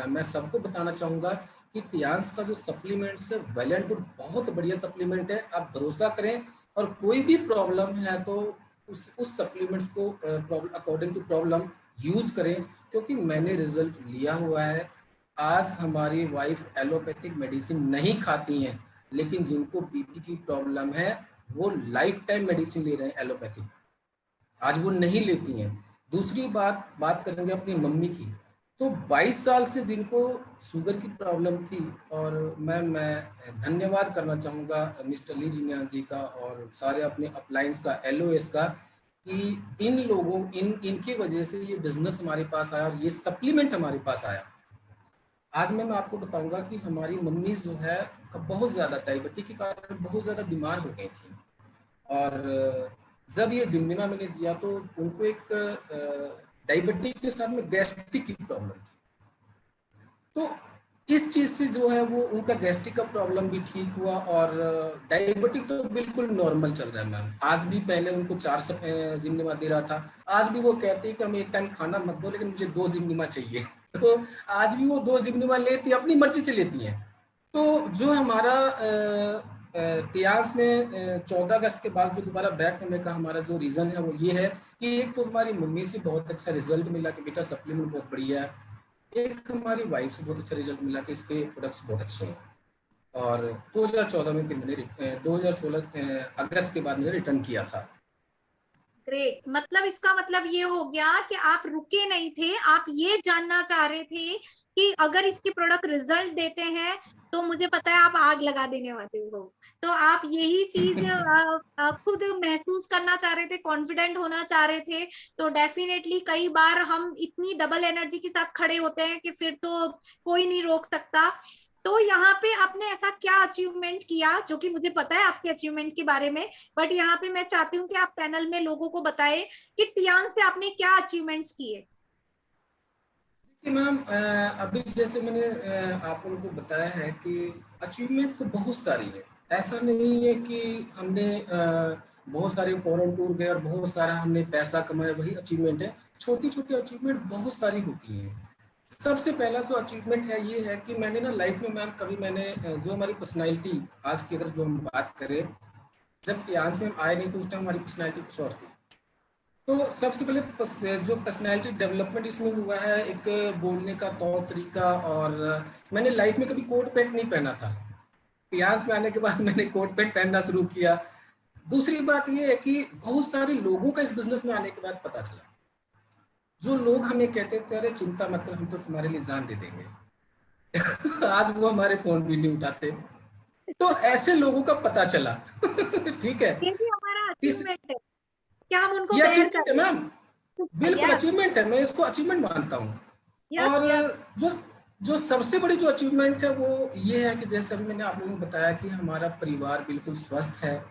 मैं सबको बताना चाहूँगा कि टियांस का जो सप्लीमेंट्स है वेल एंड गुड, बहुत बढ़िया सप्लीमेंट है। आप भरोसा करें, और कोई भी प्रॉब्लम है तो उस सप्लीमेंट्स को अकॉर्डिंग टू प्रॉब्लम यूज करें, क्योंकि मैंने रिजल्ट लिया हुआ है। आज हमारी वाइफ एलोपैथिक मेडिसिन नहीं खाती हैं, लेकिन जिनको बीपी की प्रॉब्लम है वो लाइफ टाइम मेडिसिन ले रहे हैं एलोपैथिक, आज वो नहीं लेती हैं। दूसरी बात करेंगे अपनी मम्मी की, तो 22 साल से जिनको शुगर की प्रॉब्लम थी, और मैं धन्यवाद करना चाहूँगा मिस्टर ली जिन्यान जी का और सारे अपने अप्लायंस का, LOS का, कि इन लोगों इनकी वजह से ये बिजनेस हमारे पास आया और ये सप्लीमेंट हमारे पास आया। आज मैं आपको बताऊंगा कि हमारी मम्मी जो है बहुत ज़्यादा डायबिटीज के कारण बहुत ज़्यादा बीमार हो गई थी, और जब ये जिम्मेमा मैंने दिया तो उनको एक डायबिटीज के साथ में गैस्ट्रिक की प्रॉब्लम थी। तो इस चीज़ से जो है वो उनका गैस्ट्रिक का प्रॉब्लम भी ठीक हुआ, और डायबिटिक तो बिल्कुल नॉर्मल चल रहा है मैम। आज भी पहले उनको 4 जिम्मेमा दे रहा था, आज भी वो कहते हैं कि हमें एक टाइम खाना मत दो, लेकिन मुझे 2 जिम्मेमा चाहिए। तो आज भी वो 2 जिम्मेमा लेती है, अपनी मर्जी से लेती हैं। तो जो हमारा टियांस में 14 अगस्त के बाद जो दोबारा बैक होने का हमारा जो रीज़न है वो ये है कि एक तो हमारी मम्मी से बहुत अच्छा रिजल्ट मिला कि बेटा सप्लीमेंट बहुत बढ़िया है, एक हमारी वाइफ से बहुत अच्छा रिजल्ट मिला कि इसके प्रोडक्ट्स बहुत अच्छे हैं। और 2014 में फिर मैंने 2016 अगस्त के बाद मैंने रिटर्न किया था। ग्रेट, मतलब इसका मतलब ये हो गया कि आप रुके नहीं थे, आप ये जानना चाह रहे थे कि अगर इसके प्रोडक्ट रिजल्ट देते हैं तो मुझे पता है आप आग लगा देने वाले हो। तो आप यही चीज खुद महसूस करना चाह रहे थे, कॉन्फिडेंट होना चाह रहे थे। तो डेफिनेटली कई बार हम इतनी डबल एनर्जी के साथ खड़े होते हैं कि फिर तो कोई नहीं रोक सकता। तो यहाँ पे आपने ऐसा क्या अचीवमेंट किया, जो कि मुझे पता है आपके अचीवमेंट के बारे में, बट यहाँ पे मैं चाहती हूँ कि आप पैनल में लोगों को बताएं कि टियांस से आपने क्या अचीवमेंट्स किए। मैम अभी जैसे मैंने आप लोगों को बताया है कि अचीवमेंट तो बहुत सारी है, ऐसा नहीं है कि हमने बहुत सारे फॉरेन टूर गए और बहुत सारा हमने पैसा कमाया वही अचीवमेंट है। छोटी छोटी अचीवमेंट बहुत सारी होती हैं। सबसे पहला जो अचीवमेंट है ये है कि मैंने ना लाइफ में मैम कभी मैंने जो हमारी पर्सनालिटी आज की अगर जो हम बात करें, जब टियांस में आए नहीं तो उस टाइम हमारी पर्सनालिटी कुछ और थी। तो सबसे पहले जो पर्सनालिटी डेवलपमेंट इसमें हुआ है, एक बोलने का तौर तरीका, और मैंने लाइफ में कभी कोट पैंट नहीं पहना था। टियांस में आने के बाद मैंने कोट पैंट पहनना शुरू किया। दूसरी बात ये है कि बहुत सारे लोगों का इस बिजनेस में आने के बाद पता चला, जो लोग हमें कहते थे अरे चिंता मत कर हम तो तुम्हारे लिए जान दे देंगे आज वो हमारे फोन भी नहीं उठाते। तो ऐसे लोगों का पता चला। ठीक है, ये भी हमारा तीस- अचीवमेंट है, क्या हम उनको ये बेयर अचीवमेंट है करें। मैम, बिल्कुल यस अचीवमेंट है, मैं इसको अचीवमेंट मानता हूँ। यस और यस जो जो सबसे बड़ी जो अचीवमेंट है वो ये है कि जैसे अभी मैंने आप लोगों को बताया कि हमारा परिवार बिल्कुल स्वस्थ है।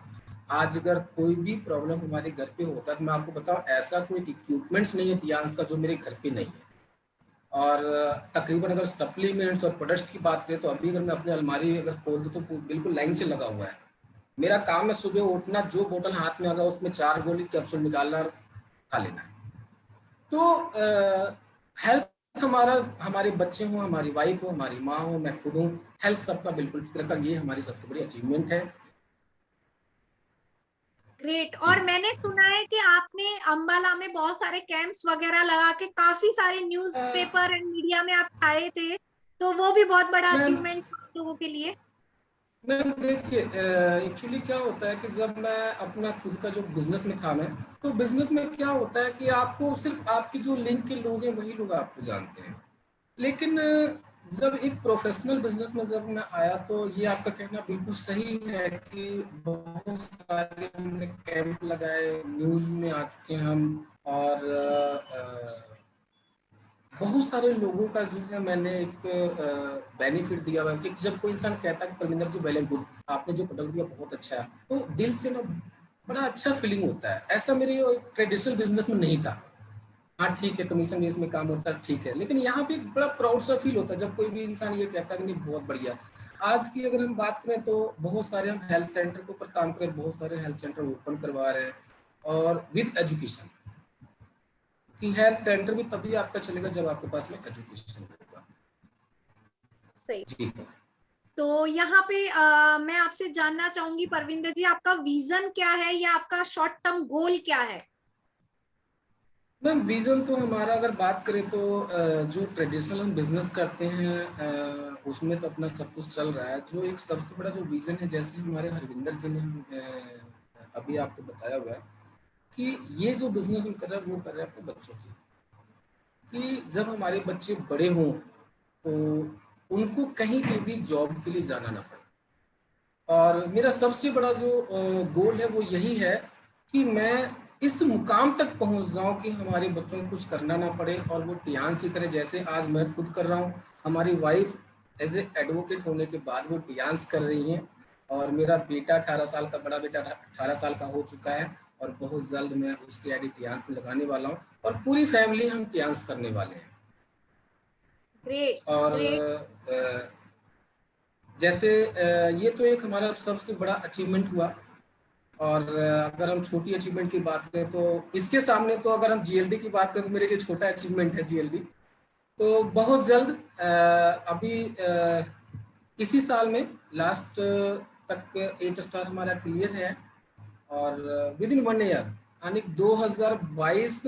आज अगर कोई भी प्रॉब्लम हमारे घर पे होता है तो मैं आपको बताऊं, ऐसा कोई इक्विपमेंट्स नहीं है टियांस का जो मेरे घर पे नहीं है। और तकरीबन अगर सप्लीमेंट्स और प्रोडक्ट्स की बात करें तो अभी अगर मैं अपनी अलमारी अगर खोल दूं तो बिल्कुल लाइन से लगा हुआ है। मेरा काम है सुबह उठना, जो बोतल हाथ में आगा उसमें 4 गोली कैप्सूल निकालना और खा लेना है। तो हेल्थ हमारा, हमारे बच्चे हों, हमारी वाइफ हो, हमारी माँ हो, मैं खुद हूँ, हेल्थ सबका बिल्कुल ठीक रखा, ये हमारी सबसे बड़ी अचीवमेंट है। ग्रेट। जी और मैंने सुना है कि आपने अंबाला में बहुत सारे कैंप्स वगैरह लगा के काफी सारे न्यूज़पेपर एंड मीडिया में आप आए थे, तो वो भी बहुत बड़ा मैम अचीवमेंट लोगों के लिए। मैम देखिए, एक्चुअली क्या होता है कि जब मैं अपना खुद का जो बिजनेस में था मैं, तो बिजनेस में क्या होता है कि आपको सिर्फ आपके जो लिंक के लोग हैं वही लोग आपको जानते हैं। लेकिन जब एक प्रोफेशनल बिजनेस में जब मैं आया तो ये आपका कहना बिल्कुल सही है कि बहुत सारे हमने कैंप लगाए, न्यूज़ में आ चुके हैं हम। और बहुत सारे लोगों का जो है मैंने एक बेनिफिट दिया हुआ है कि जब कोई इंसान कहता है कि परमिंदर जी वेल एंड गुड, आपने जो प्रोडक्ट दिया बहुत अच्छा है, तो दिल से ना बड़ा अच्छा फीलिंग होता है। ऐसा मेरे ट्रेडिशनल बिजनेस में नहीं था। हाँ ठीक है, कमीशन बेस में काम होता है, ठीक है, लेकिन यहाँ पे एक बड़ा प्राउड सा फील होता है जब कोई भी इंसान ये कहता है कि नहीं बहुत बढ़िया। आज की अगर हम बात करें तो बहुत सारे हम हेल्थ सेंटर के ऊपर काम करें, बहुत सारे हेल्थ सेंटर ओपन करवा रहे हैं, और विद एजुकेशन कि हेल्थ सेंटर भी तभी आपका चलेगा जब आपके पास में एजुकेशन होगा। सही। जी तो यहाँ पे मैं आपसे जानना चाहूंगी परविंदर जी, आपका विजन क्या है या आपका शॉर्ट टर्म गोल क्या है। मैम, विजन तो हमारा अगर बात करें तो जो ट्रेडिशनल हम बिजनेस करते हैं उसमें तो अपना सब कुछ चल रहा है। जो एक सबसे बड़ा जो विजन है, जैसे हमारे हरविंदर जी ने अभी आपको बताया हुआ है कि ये जो बिजनेस हम कर रहे हैं वो कर रहे हैं अपने बच्चों की, कि जब हमारे बच्चे बड़े हों तो उनको कहीं पे भी जॉब के लिए जाना ना पड़े। और मेरा सबसे बड़ा जो गोल है वो यही है कि मैं इस मुकाम तक पहुंच जाऊं कि हमारे बच्चों को कुछ करना ना पड़े और वो टियांस ही करें, जैसे आज मैं खुद कर रहा हूं। हमारी वाइफ एज ए एडवोकेट होने के बाद वो टियांस कर रही हैं, और मेरा बेटा 18 साल का, बड़ा बेटा 18 साल का हो चुका है, और बहुत जल्द मैं उसकी आईडी टियांस में लगाने वाला हूँ, और पूरी फैमिली हम टियांस करने वाले हैं। ग्रेट और ग्रेट। जैसे ये तो एक हमारा सबसे बड़ा अचीवमेंट हुआ। और अगर हम छोटी अचीवमेंट की बात करें तो इसके सामने तो अगर हम जीएलडी की बात करें तो मेरे लिए छोटा अचीवमेंट है जीएलडी। तो बहुत जल्द अभी इसी साल में लास्ट तक 8 स्टार हमारा क्लियर है, और विद इन 1 ईयर यानी 2022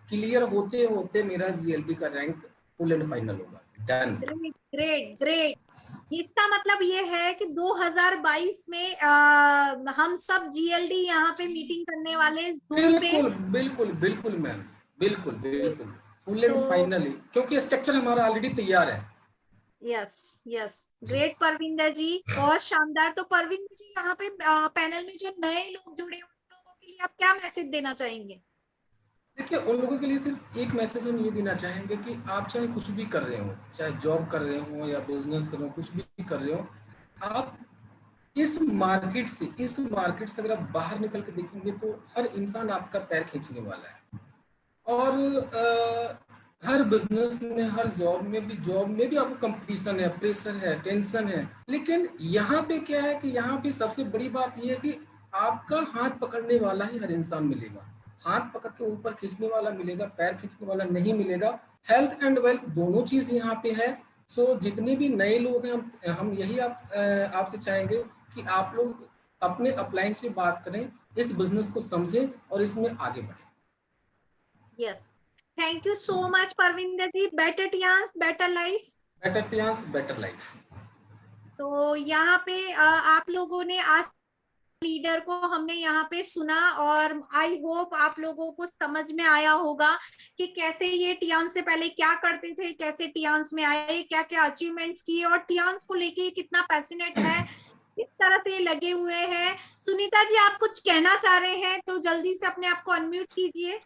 क्लियर होते होते मेरा जीएलडी का रैंक फुल एंड फाइनल होगा। डन। Great great great. इसका मतलब ये है कि 2022 में हम सब जीएलडी यहाँ पे मीटिंग करने वाले जूम पे। बिल्कुल बिल्कुल बिल्कुल मैम, बिल्कुल बिल्कुल फुल एंड तो फाइनली, क्योंकि स्ट्रक्चर हमारा ऑलरेडी तैयार है। यस यस ग्रेट परविंदर जी, बहुत शानदार। तो परविंदर जी, यहाँ पे पैनल में जो नए लोग जुड़े हैं उन लोगों के लिए आप क्या मैसेज देना चाहेंगे। देखिए, उन लोगों के लिए सिर्फ एक मैसेज हम ये देना चाहेंगे कि आप चाहे कुछ भी कर रहे हो, चाहे जॉब कर रहे हो या बिजनेस कर रहे हो, कुछ भी कर रहे हो, आप इस मार्केट से अगर आप बाहर निकल के देखेंगे तो हर इंसान आपका पैर खींचने वाला है। और हर बिजनेस में, हर जॉब में भी आपको कंपटीशन है, प्रेशर है, टेंशन है। लेकिन यहाँ पे क्या है कि यहाँ पे सबसे बड़ी बात ये है कि आपका हाथ पकड़ने वाला ही हर इंसान मिलेगा। हाथ पकड़ के ऊपर खींचने वाला मिलेगा, पैर खींचने वाला नहीं मिलेगा। हेल्थ एंड वेल्थ दोनों चीज यहाँ पे है। सो जितने भी नए लोग हैं, हम यही आपसे चाहेंगे कि आप लोग अपने अपलाइन से बात करें, इस बिजनेस को समझें और इसमें आगे बढ़ें। Yes, thank you so much Parvinder ji. Better Tiens better life. Better Tiens better life. तो यहाँ पे आप लोगों ने आज लीडर को हमने यहाँ पे सुना, और आई होप आप लोगों को समझ में आया होगा कि कैसे ये टियांस से पहले क्या करते थे, कैसे टियांस में आए, क्या क्या अचीवमेंट्स किए, और टियांस को लेके कितना पैशनेट है। किस तरह से ये लगे हुए हैं। सुनीता जी आप कुछ कहना चाह रहे हैं तो जल्दी से अपने आप को अनम्यूट कीजिए।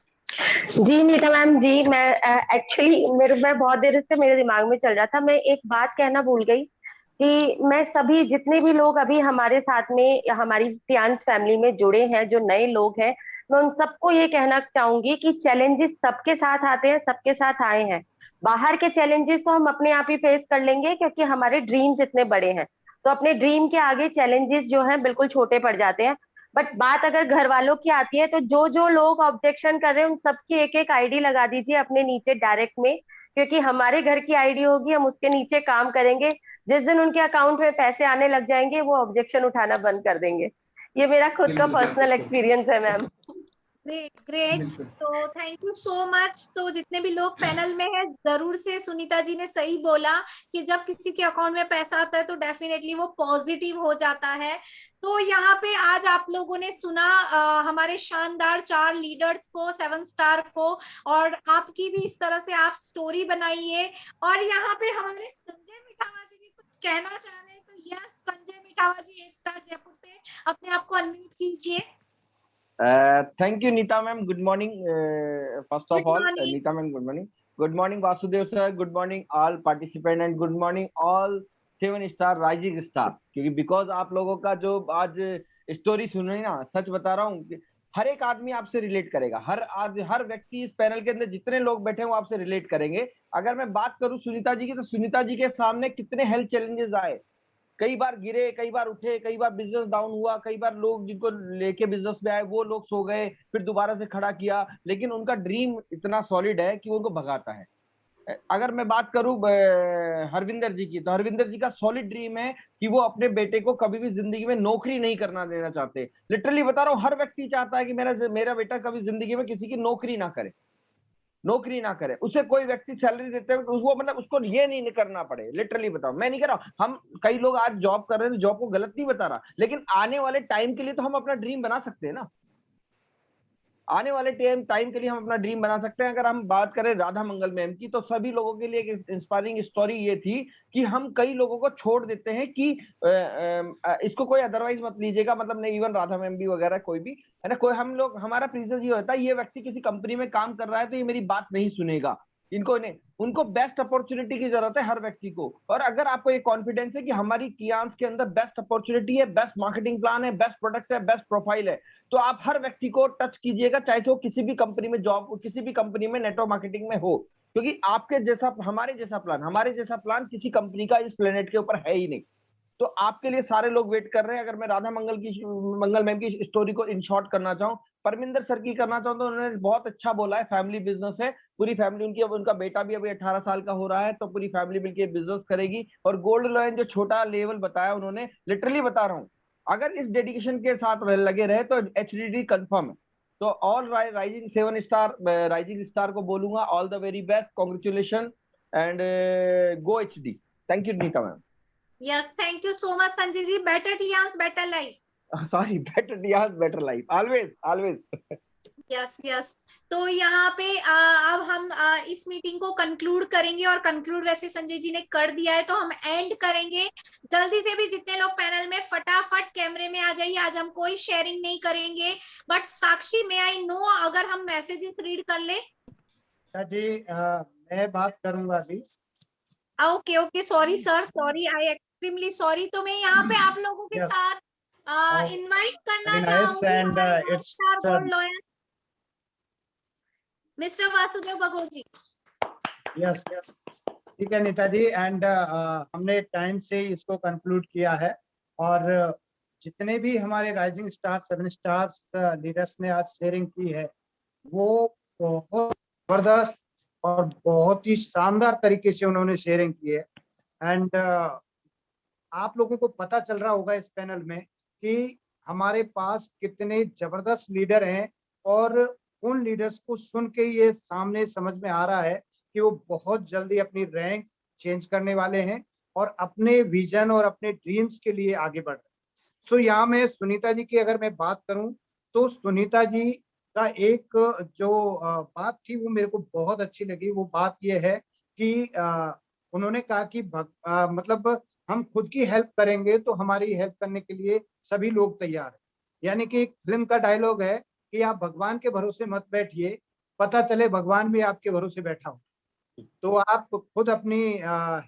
जी नीता मैम जी, मैं एक्चुअली मैं बहुत देर से मेरे दिमाग में चल रहा था, मैं एक बात कहना भूल गई कि मैं सभी जितने भी लोग अभी हमारे साथ में हमारी टियान्स फैमिली में जुड़े हैं, जो नए लोग हैं, मैं उन सबको ये कहना चाहूंगी कि चैलेंजेस सबके साथ आते हैं, सबके साथ आए हैं। बाहर के चैलेंजेस तो हम अपने आप ही फेस कर लेंगे क्योंकि हमारे ड्रीम्स इतने बड़े हैं, तो अपने ड्रीम के आगे चैलेंजेस जो हैं बिल्कुल छोटे पड़ जाते हैं। बट बात अगर घर वालों की आती है तो जो जो लोग ऑब्जेक्शन कर रहे हैं उन सबकी एक एक आईडी लगा दीजिए अपने नीचे डायरेक्ट में, क्योंकि हमारे घर की आईडी होगी, हम उसके नीचे काम करेंगे। जिस दिन उनके अकाउंट में पैसे आने लग जाएंगे वो ऑब्जेक्शन उठाना बंद कर देंगे। ये मेरा खुद का बिल्कुल, पर्सनल बिल्कुल। एक्सपीरियंस है मैम। Great great. बिल्कुल। तो थैंक यू सो मच। तो जितने भी लोग पैनल में हैं, जरूर से सुनीता जी ने सही बोला कि जब किसी के अकाउंट में पैसा आता है तो डेफिनेटली वो पॉजिटिव हो जाता है। तो यहाँ पे आज आप लोगों ने सुना हमारे शानदार 4 लीडर्स को, 7 स्टार को, और आपकी भी इस तरह से आप स्टोरी बनाइए। और यहाँ पे हमारे संजय मिठावा जी भी कुछ कहना चाह रहे हैं, तो यस संजय मिठावा जी 8 स्टार जयपुर से अपने आप को अनम्यूट कीजिए। Thank you, Neeta ma'am. Good morning. First of good all, morning. Neeta ma'am, good morning. Good morning, Vasudev sir. Good morning, all participants, and good morning, all 7 star rising star. क्योंकि because आप लोगों का जो आज story सुन रही ना, सच बता रहा हूँ कि हर एक आदमी आपसे रिलेट करेगा। हर व्यक्ति इस पैनल के अंदर जितने लोग बैठे हैं वो आपसे रिलेट करेंगे। अगर मैं बात करूँ सुनीता जी की, तो सुनीता जी के सामने कितने हेल्थ चैलेंजेस आए, कई बार गिरे, कई बार उठे, कई बार बिजनेस डाउन हुआ, कई बार लोग जिनको लेके बिजनेस में आए वो लोग सो गए, फिर दोबारा से खड़ा किया, लेकिन उनका ड्रीम इतना सॉलिड है कि वो उनको भगाता है। अगर मैं बात करूं हरविंदर जी की, तो हरविंदर जी का सॉलिड ड्रीम है कि वो अपने बेटे को कभी भी जिंदगी में नौकरी नहीं करना देना चाहते। लिटरली बता रहा हूँ, हर व्यक्ति चाहता है कि मेरा बेटा कभी जिंदगी में किसी की नौकरी ना करे, नौकरी ना करे। उसे कोई व्यक्ति सैलरी देते हैं तो वो मतलब उसको ये नहीं करना पड़े। लिटरली बताओ, मैं नहीं कह रहा हूं, हम कई लोग आज जॉब कर रहे हैं, जॉब को गलत नहीं बता रहा, लेकिन आने वाले टाइम के लिए तो हम अपना ड्रीम बना सकते हैं ना। आने वाले टाइम के लिए हम अपना ड्रीम बना सकते हैं। अगर हम बात करें राधा मंगल मैम की, तो सभी लोगों के लिए एक इंस्पायरिंग स्टोरी ये थी कि हम कई लोगों को छोड़ देते हैं कि इसको कोई अदरवाइज मत लीजिएगा, मतलब नहीं, इवन राधा मैम भी वगैरह कोई भी है ना, कोई हम लोग, हमारा प्रीजन ये होता है, ये व्यक्ति किसी कंपनी में काम कर रहा है तो ये मेरी बात नहीं सुनेगा, इनको नहीं, उनको बेस्ट अपॉर्चुनिटी की जरूरत है हर व्यक्ति को। और अगर आपको ये कॉन्फिडेंस है कि हमारी टियान्स के अंदर बेस्ट अपॉर्चुनिटी है, बेस्ट मार्केटिंग प्लान है, बेस्ट प्रोडक्ट है, बेस्ट प्रोफाइल है, तो आप हर व्यक्ति को टच कीजिएगा, चाहे वो किसी भी कंपनी में जॉब, किसी भी कंपनी में नेटवर्क मार्केटिंग में हो, क्योंकि आपके जैसा, हमारे जैसा प्लान किसी कंपनी का इस प्लेनेट के ऊपर है ही नहीं। तो आपके लिए सारे लोग वेट कर रहे हैं। अगर मैं राधा मंगल मैम की स्टोरी को इन शॉर्ट करना चाहूँ, परमिंदर सर की करना चाहूँ, तो उन्होंने बहुत अच्छा बोला है, फैमिली बिजनेस है, पूरी फैमिली उनकी, अब उनका बेटा भी अभी 18 साल का हो रहा है, तो पूरी फैमिली मिलकर बिजनेस करेगी। और गोल्ड लोन जो छोटा लेवल बताया उन्होंने, लिटरली बता रहा हूँ, अगर इस डेडिकेशन के साथ लगे रहे तो HDD कंफर्म है। तो all rising 7 star rising star को बोलूंगा all the very best, congratulation and go HD। Thank you Nita ma'am. Yes thank you so much Sanjay ji. Better Tiens better life. Sorry, better Tiens better life, always. Yes yes. तो यहाँ पे अब हम इस meeting को conclude करेंगे, और कंक्लूड वैसे संजय जी ने कर दिया है, तो हम एंड करेंगे। जल्दी से भी जितने लोग पैनल में फटाफट कैमरे में आ जाइए। आज हम कोई शेयरिंग नहीं करेंगे, बट साक्षी में आई नो अगर हम मैसेजेस रीड कर ले। जी मैं बात करूंगा अभी। Okay okay, sorry sir, sorry, आई एक्सट्रीमली सॉरी। तो मैं यहाँ पे आप लोगों के साथ इनवाइट करना चाहूंगी मिस्टर वासुदेव बगोर जी। यस यस, ठीक है नीता जी। एंड हमने टाइम से इसको कंक्लूड किया है, और जितने भी हमारे राइजिंग स्टार 7 स्टार्स लीडर्स ने आज शेयरिंग की है, वो बहुत जबरदस्त और बहुत ही शानदार तरीके से उन्होंने शेयरिंग की है। एंड आप लोगों को पता चल रहा होगा इस पैनल में कि हमारे पास कितने जबरदस्त लीडर हैं, और उन लीडर्स को सुन के ये सामने समझ में आ रहा है कि वो बहुत जल्दी अपनी रैंक चेंज करने वाले हैं और अपने विजन और अपने ड्रीम्स के लिए आगे बढ़ रहे हैं। सो यहाँ मैं सुनीता जी की अगर मैं बात करूं, तो सुनीता जी का एक जो बात थी वो मेरे को बहुत अच्छी लगी। वो बात ये है कि उन्होंने कहा कि मतलब हम खुद की हेल्प करेंगे तो हमारी हेल्प करने के लिए सभी लोग तैयार हैं। यानी कि एक फिल्म का डायलॉग है कि आप भगवान के भरोसे मत बैठिए, पता चले भगवान भी आपके भरोसे बैठा हो। तो आप खुद अपनी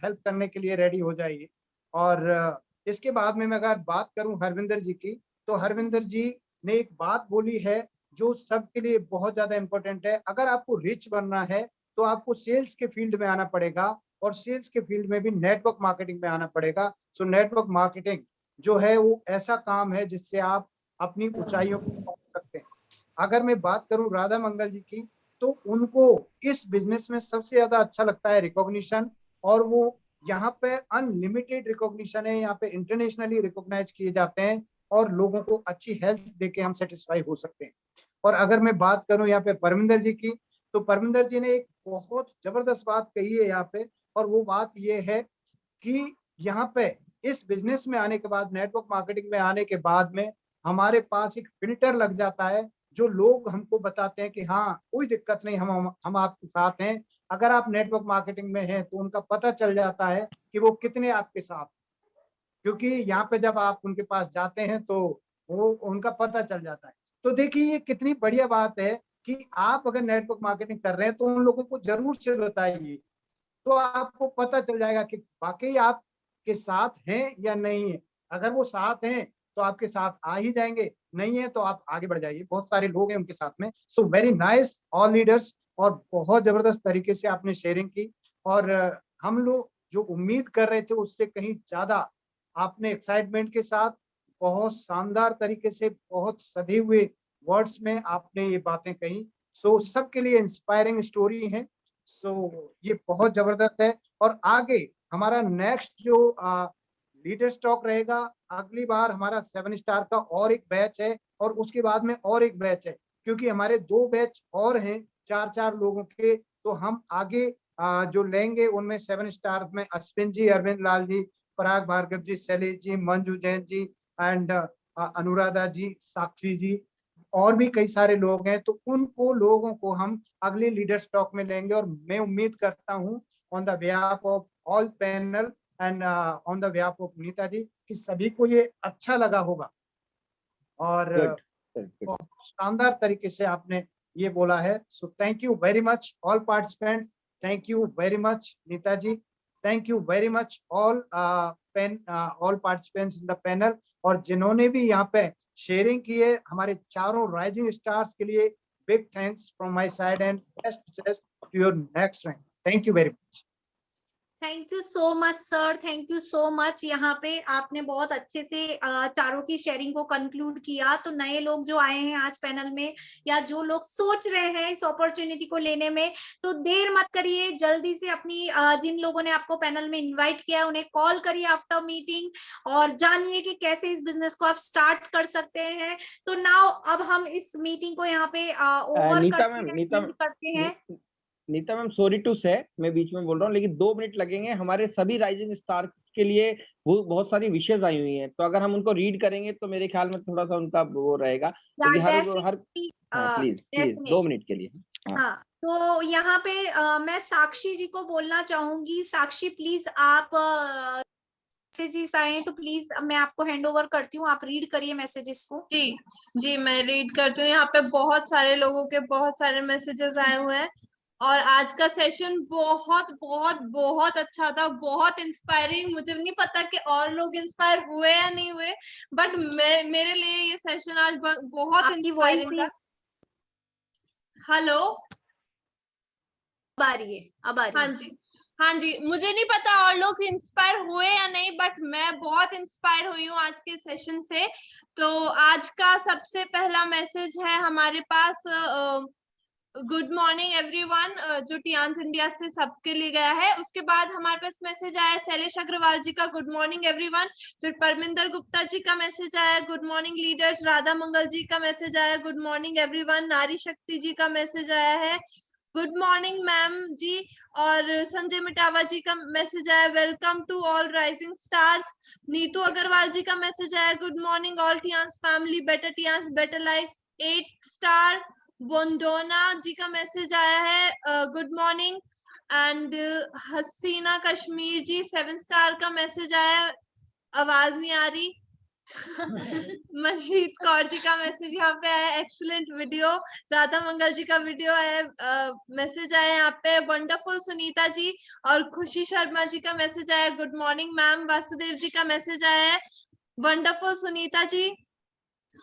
हेल्प करने के लिए रेडी हो जाइए। और इसके बाद में मैं अगर बात करूं हरविंदर जी की, तो हरविंदर जी ने एक बात बोली है जो सबके लिए बहुत ज्यादा इम्पोर्टेंट है। अगर आपको रिच बनना है तो आपको सेल्स के फील्ड में आना पड़ेगा, और सेल्स के फील्ड में भी नेटवर्क मार्केटिंग में आना पड़ेगा। सो नेटवर्क मार्केटिंग जो है वो ऐसा काम है जिससे आप अपनी ऊंचाइयों को पहुंच सकते हैं। अगर मैं बात करूं राधा मंगल जी की, तो उनको इस बिजनेस में सबसे ज्यादा अच्छा लगता है रिकॉग्निशन, और वो यहाँ पे अनलिमिटेड रिकॉग्निशन है, यहाँ पे इंटरनेशनली रिकॉग्नाइज किए जाते हैं, और लोगों को अच्छी हेल्थ देके हम सेटिस्फाई हो सकते हैं। और अगर मैं बात करूं यहाँ पे परमिंदर जी की, तो परमिंदर जी ने एक बहुत जबरदस्त बात कही है यहाँ पे, और वो बात ये है कि यहाँ पे इस बिजनेस में आने के बाद, नेटवर्क मार्केटिंग में आने के बाद में हमारे पास एक फिल्टर लग जाता है, जो लोग हमको बताते हैं कि हाँ कोई दिक्कत नहीं, हम आपके साथ हैं। अगर आप नेटवर्क मार्केटिंग में हैं तो उनका पता चल जाता है कि वो कितने आपके साथ, क्योंकि यहाँ पे जब आप उनके पास जाते हैं तो वो उनका पता चल जाता है। तो देखिए ये कितनी बढ़िया बात है कि आप अगर नेटवर्क मार्केटिंग कर रहे हैं तो उन लोगों को जरूर से बताइए, तो आपको पता चल जाएगा कि वाकई आपके साथ हैं या नहीं है। अगर वो साथ हैं तो आपके साथ आ ही जाएंगे, नहीं है तो आप आगे बढ़ जाइए, बहुत सारे लोग हैं उनके साथ में। So very nice all leaders, और बहुत जबरदस्त तरीके से आपने शेयरिंग की, और हम लोग जो उम्मीद कर रहे थे उससे कहीं ज्यादा आपने एक्साइटमेंट के साथ, बहुत शानदार तरीके से, बहुत सधे हुए वर्ड्स में आपने ये बातें कही। सो सबके लिए इंस्पायरिंग स्टोरी है। सो ये बहुत जबरदस्त है। और आगे हमारा नेक्स्ट जो लीडर स्टॉक रहेगा, अगली बार हमारा 7 स्टार का और एक बैच है, और उसके बाद में और एक बैच है, क्योंकि हमारे 2 बैच और हैं 4-4 लोगों के। तो हम आगे जो लेंगे उनमें 7 स्टार में अश्विन जी, अरविंद लाल जी, पराग भार्गव जी, शैलेश जी, मंजू जैन जी, एंड अनुराधा जी, साक्षी जी, और भी कई सारे लोग हैं। तो उनको लोगों को हम अगले लीडर स्टॉक में लेंगे, और मैं उम्मीद करता हूं on the behalf of all panel and on the behalf of Nita ji कि सभी को ये अच्छा लगा होगा। और बहुत शानदार तरीके से आपने ये बोला है। So thank you very much all participant, thank you very much Nita ji, thank you very much all all participants in the panel, और जिन्होंने भी यहाँ पे शेयरिंग की है हमारे चारों राइजिंग स्टार्स के लिए, big thanks from my side and best wishes to your next rank. Thank you very much. Thank you so much sir, thank you so much. यहाँ पे आपने बहुत अच्छे से चारों की शेयरिंग को कंक्लूड किया। तो नए लोग जो आए हैं आज पैनल में, या जो लोग सोच रहे हैं इस अपॉर्चुनिटी को लेने में, तो देर मत करिए, जल्दी से अपनी जिन लोगों ने आपको पैनल में इन्वाइट किया उन्हें कॉल करिए आफ्टर मीटिंग, और जानिए कि कैसे इस बिजनेस को आप स्टार्ट कर सकते हैं। तो नाउ अब हम इस मीटिंग को यहाँ पे ओवर करते हैं। नीता मैम सॉरी टू से मैं बीच में बोल रहा हूँ, लेकिन 2 मिनट लगेंगे। हमारे सभी राइजिंग स्टार्स के लिए वो बहुत सारी विशेष आई हुई हैं, तो अगर हम उनको रीड करेंगे तो मेरे ख्याल में थोड़ा सा उनका वो रहेगा, क्योंकि हर प्लीज 2 मिनट के लिए। हाँ, तो यहाँ पे मैं साक्षी जी को बोलना चाहूंगी। साक्षी प्लीज आप मैसेजेस आए तो प्लीज मैं आपको हैंड ओवर करती हूँ, आप रीड करिए मैसेजेस को। जी जी मैं रीड करती हूँ। यहाँ पे बहुत सारे लोगों के बहुत सारे मैसेजेस आए हुए हैं, और आज का सेशन बहुत बहुत बहुत अच्छा था, बहुत इंस्पायरिंग। मुझे नहीं पता कि और लोग इंस्पायर हुए या नहीं हुए, बट मेरे लिए ये सेशन आज बहुत इंस्पायरिंग था। हेलो, अब आ रही है। हाँ जी, मुझे नहीं पता और लोग इंस्पायर हुए या नहीं, बट मैं बहुत इंस्पायर हुई हूँ आज के सेशन से। तो आज का सबसे पहला मैसेज है हमारे पास, गुड मॉर्निंग एवरीवन, जो टियांस इंडिया से सबके लिए गया है। उसके बाद हमारे पास मैसेज आया शैलेश अग्रवाल जी का, गुड मॉर्निंग एवरीवन। फिर परमिंदर गुप्ता जी का मैसेज आया, good morning leaders. Radha Mangal ji का मैसेज आया, गुड मॉर्निंग एवरीवन। नारी शक्ति जी का मैसेज आया है, गुड मॉर्निंग मैम जी। और संजय मिटावा जी का मैसेज आया, welcome to all rising stars. Neetu Agarwal ji का मैसेज आया, good morning all Tiens family, better Tiens better life, 8 star. Bondona ji का मैसेज आया है, good morning. And Hasina Kashmir ji 7 star का मैसेज आया, आवाज नहीं आ रही। मनजीत कौर जी का मैसेज यहाँ पे आया, एक्सीलेंट वीडियो। राधा मंगल जी का वीडियो है, मैसेज आया यहाँ पे, वंडरफुल सुनीता जी। और खुशी शर्मा जी का मैसेज आया, good morning ma'am. Vasudev ji का मैसेज आया है, वंडरफुल सुनीता जी।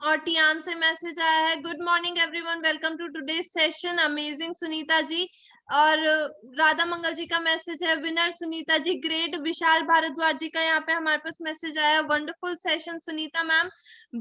और टियान से मैसेज आया है, good morning everyone, welcome to today's session, amazing Sunita ji. और राधा मंगल जी का मैसेज है, विनर सुनीता जी, ग्रेट। विशाल भारद्वाज जी का यहाँ पे हमारे पास मैसेज आया, wonderful session Sunita ma'am,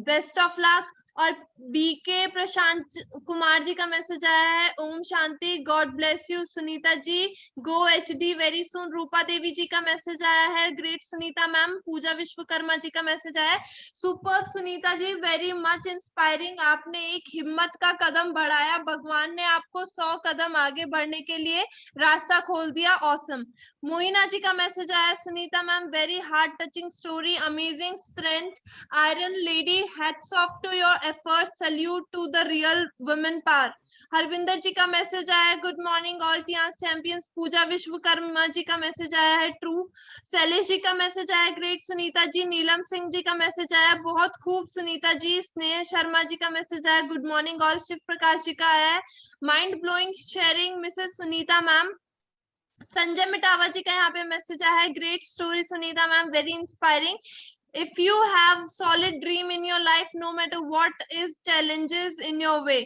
best of luck. और बीके प्रशांत कुमार जी का मैसेज आया है, ओम शांति, God bless you Sunita ji, go HD very soon. Rupa Devi ji का मैसेज आया है, ग्रेट सुनीता मैम। पूजा विश्वकर्मा जी का मैसेज आया है, super Sunita ji, very much inspiring. आपने एक हिम्मत का कदम बढ़ाया, भगवान ने आपको 100 कदम आगे बढ़ने के लिए रास्ता खोल दिया, ऑसम। मोहिना जी का मैसेज आया, Sunita ma'am, very heart touching story, amazing strength, iron lady, hats off to your efforts, salute to the real women power. Harvinder ji का मैसेज आया है, good morning all Tiens champions. Pooja Vishwakarma ji का मैसेज आया है, ट्रू। शैलेश जी का मैसेज आया, ग्रेट सुनीता जी। नीलम सिंह जी का मैसेज आया, बहुत खूब सुनीता जी। स्नेह शर्मा जी का मैसेज आया, good morning all. Shiv Prakash ji का आया है, mind blowing sharing Mrs Sunita ma'am. Sanjay Mitawa ji का यहाँ पे मैसेज आया है, great story Sunita ma'am, very inspiring. If you have solid dream in your life, no matter what is challenges in your way.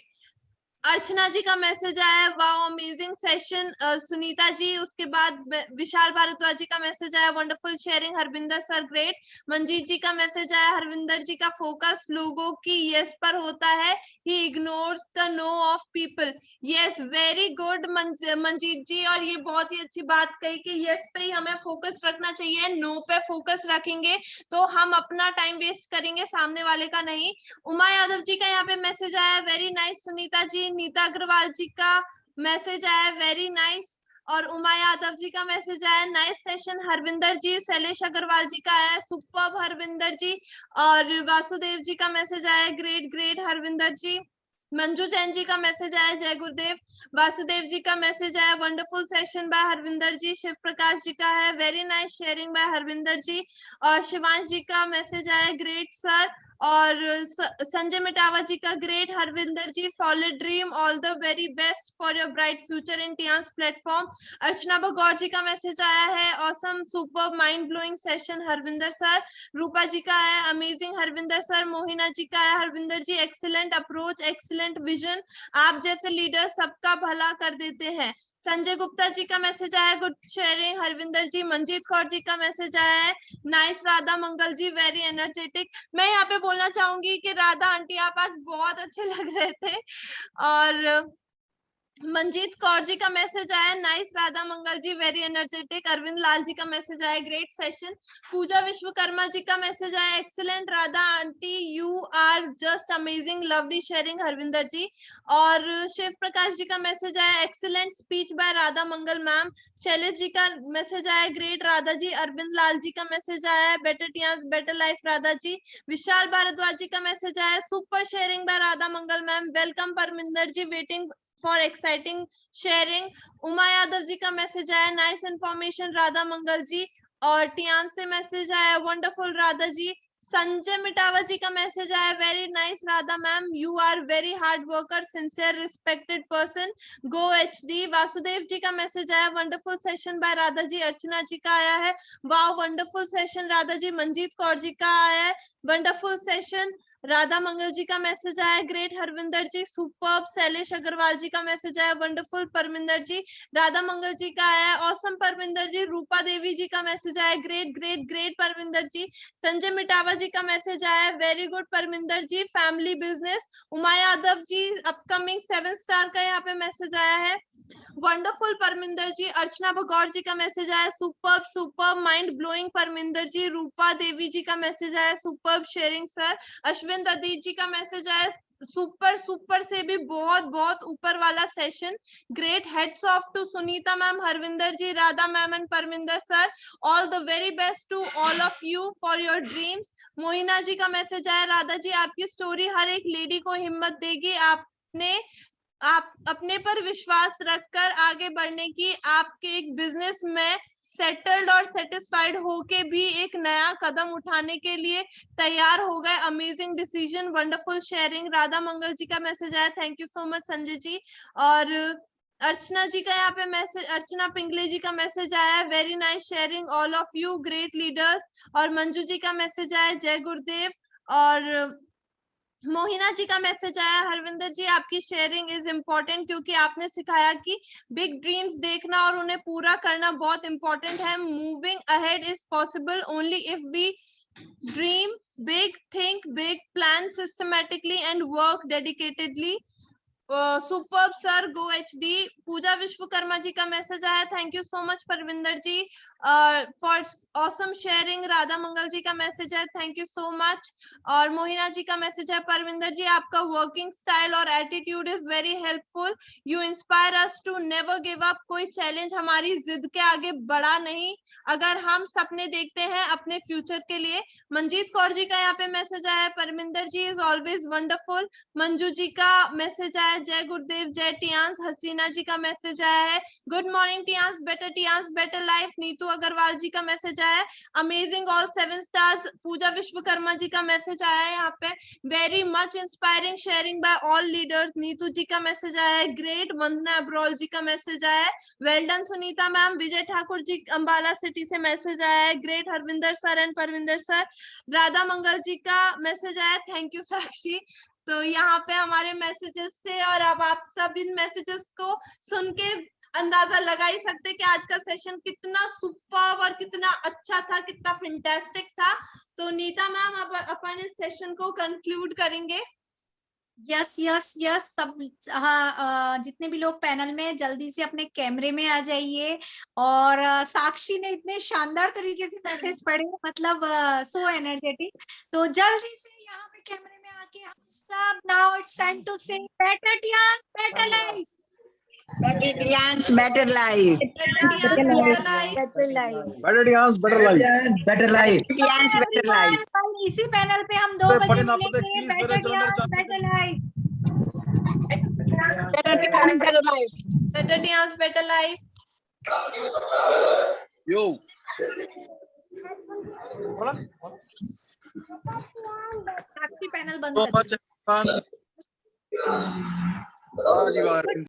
Archana ji का मैसेज आया, wow amazing session Sunita ji. उसके बाद विशाल भारद्वाज जी का मैसेज आया, wonderful sharing Harvinder sir, great. Manjeet ji का message आया, हरविंदर जी का focus लोगों की यस पर होता है, he ignores the no of people. Yes, very good Manjeet ji, और ये बहुत ही अच्छी बात कही कि यस पे ही हमें फोकस रखना चाहिए, नो पे फोकस रखेंगे तो हम अपना टाइम वेस्ट करेंगे, सामने वाले का नहीं। उमा यादव जी का यहाँ पे मैसेज आया, वेरी नाइस सुनीता जी। नीता अग्रवाल जी का मैसेज आया, वेरी नाइस। और उमा यादव जी का मैसेज आया, नाइस सेशन हरविंदर जी। शैलेश अग्रवाल जी का आया, सुपर्ब हरविंदर जी। और वासुदेव जी का मैसेज आया, ग्रेट ग्रेट हरविंदर जी। मंजू जैन जी का मैसेज आया, जय गुरुदेव। वासुदेव जी का मैसेज आया, wonderful session by Harvinder ji. Shiv Prakash ji का है, very nice sharing by Harvinder ji. और शिवांश जी का मैसेज आया, ग्रेट सर। और संजय मिटावा जी का, great Harvinder ji, solid dream, all the very best for your bright future in Tiens platform. Archana Bhagour ji का मैसेज आया है, awesome super mind blowing session Harvinder sir. Rupa ji का है, अमेजिंग हरविंदर सर। मोहिना जी का है, Harvinder ji excellent approach, excellent vision, आप जैसे लीडर सबका भला कर देते हैं। संजय गुप्ता जी का मैसेज आया, गुड शेयरिंग हरविंदर जी। मंजीत कौर जी का मैसेज आया है, nice Radha Mangal ji, very energetic. मैं यहाँ पे बोलना चाहूंगी कि राधा आंटी आप आज बहुत अच्छे लग रहे थे। और मंजीत कौर जी का मैसेज आया, nice Radha Mangal ji, very energetic. Arvind Lal ji का मैसेज आया, ग्रेट सेशन। पूजा विश्वकर्मा जी का मैसेज आया, excellent Radha aunty, you are just amazing, lovely sharing Harvinder ji. और शिव प्रकाश जी का मैसेज आया, excellent speech by Radha Mangal ma'am. Shailesh ji का मैसेज आया, ग्रेट राधा जी। अरविंद लाल जी का मैसेज आया, better Tiens better life Radha ji. Vishal Bhardwaj ji का मैसेज आया, super sharing by Radha Mangal ma'am, welcome Parminder ji, waiting for exciting sharing. Uma Yadav ji का मैसेज आया, नाइस इन्फॉर्मेशन राधा मंगल जी। और टियान से मैसेज आया, वंडरफुल राधा जी। संजय मिटावा जी का मैसेज आया, very nice Radha ma'am, you are very hard worker, sincere respected person, go HD. Vasudev ji का मैसेज आया, wonderful session by Radha ji. Archana ji का आया है, wow wonderful session Radha ji. Manjeet Kaur ji का आया है, वंडरफुल सेशन। राधा मंगल जी का मैसेज आया, ग्रेट हरविंदर जी, सुपर्ब। शैलेश अग्रवाल जी का मैसेज आया, वंडरफुल परमिंदर जी। राधा मंगल जी का आया, ऑसम परमिंदर जी। रूपा देवी जी का मैसेज आया, ग्रेट ग्रेट ग्रेट परमिंदर जी। संजय मिटावा जी का मैसेज आया, वेरी गुड परमिंदर जी, फैमिली बिजनेस। उमा यादव जी अपकमिंग 7 स्टार का यहाँ पे मैसेज आया है, वंडरफुल परमिंदर जी। अर्चना भगौर जी का मैसेज आया, superb superb mind blowing Parminder ji. Rupa Devi ji का मैसेज आया, superb sharing sir. Ashwin Adit ji का मैसेज आया, सुपर सुपर से भी बहुत बहुत ऊपर वाला session, great, heads off to Sunita ma'am, Harvinder ji, Radha ma'am and Parminder sir, all the very best to all of you for your dreams. Mohina ji का मैसेज आया, राधा जी आपकी स्टोरी हर एक लेडी को हिम्मत देगी, आपने आप अपने पर विश्वास रखकर आगे बढ़ने की, आपके एक बिजनेस में सेटल्ड और सेटिस्फाइड होके भी एक नया कदम उठाने के लिए तैयार हो गए। Amazing decision, wonderful sharing. Radha Mangal ji का मैसेज आया, thank you so much Sanjay ji. और अर्चना जी का यहाँ पे मैसेज, अर्चना पिंगले जी का मैसेज आया, very nice sharing all of you, great leaders. और मंजू जी का मैसेज आया, जय गुरुदेव। और मोहिना जी का मैसेज आया, हरविंदर जी आपकी शेयरिंग इज इम्पोर्टेंट, क्योंकि आपने सिखाया कि बिग ड्रीम्स देखना और उन्हें पूरा करना बहुत इंपॉर्टेंट है। Moving ahead is possible only if we dream big, think big, plan systematically and work dedicatedly. Superb sir, go HD. Pooja Vishwakarma ji का मैसेज आया, thank you so much Parvinder ji for awesome sharing. Radha Mangal ji का मैसेज है, थैंक यू सो मच। और मोहिना जी का message है, परविंदर जी आपका working style और attitude is very helpful, you inspire us to never give up. कोई चैलेंज हमारी जिद के आगे बढ़ा नहीं अगर हम सपने देखते हैं अपने फ्यूचर के लिए। मंजीत कौर जी का यहाँ पे मैसेज आया, परमिंदर जी is always wonderful. Manju ji का मैसेज आया, जय गुरुदेव, जय टियांस। हसीना जी का मैसेज आया है, good morning Tiens, better life. Neetu Agarwal ji का मैसेज आया है, amazing all 7 stars. Pooja Vishwakarma ji का मैसेज आया है यहाँ पे, very much inspiring sharing by all leaders. Neetu ji का मैसेज आया है, ग्रेट। वंदना अब्रोल जी का मैसेज आया है, well done Sunita ma'am. Vijay Thakur ji Ambala city से मैसेज आया है, great Harvinder sir and Parvinder sir. Radha Mangal ji का मैसेज आया, थैंक यू साक्षी। तो यहाँ पे हमारे मैसेजेस थे, और अब आप सब इन मैसेजेस को सुन के अंदाजा लगा ही सकते कि आज का सेशन कितना सुपर्ब और कितना अच्छा था, कितना फैंटास्टिक था। तो नीता मैम अब अपन इस सेशन को कंक्लूड करेंगे। यस यस यस, सब हाँ, जितने भी लोग पैनल में जल्दी से अपने कैमरे में आ जाइए। और साक्षी ने इतने शानदार तरीके से मैसेज पढ़े, मतलब सो एनर्जेटिक। तो जल्दी से यहाँ पे कैमरे में आके हम सब, now it's time to say better Tiens better life, better Tians, better life. Better life, Better life. Better Tiens better life, Better life. Tians, better life. कल इसी पैनल पे हम 2 बजे मिलेंगे। Better Tiens better life, Better Tians, better life. Better Tiens better life. यो Sakshi panel बंद so कर दो। much fun.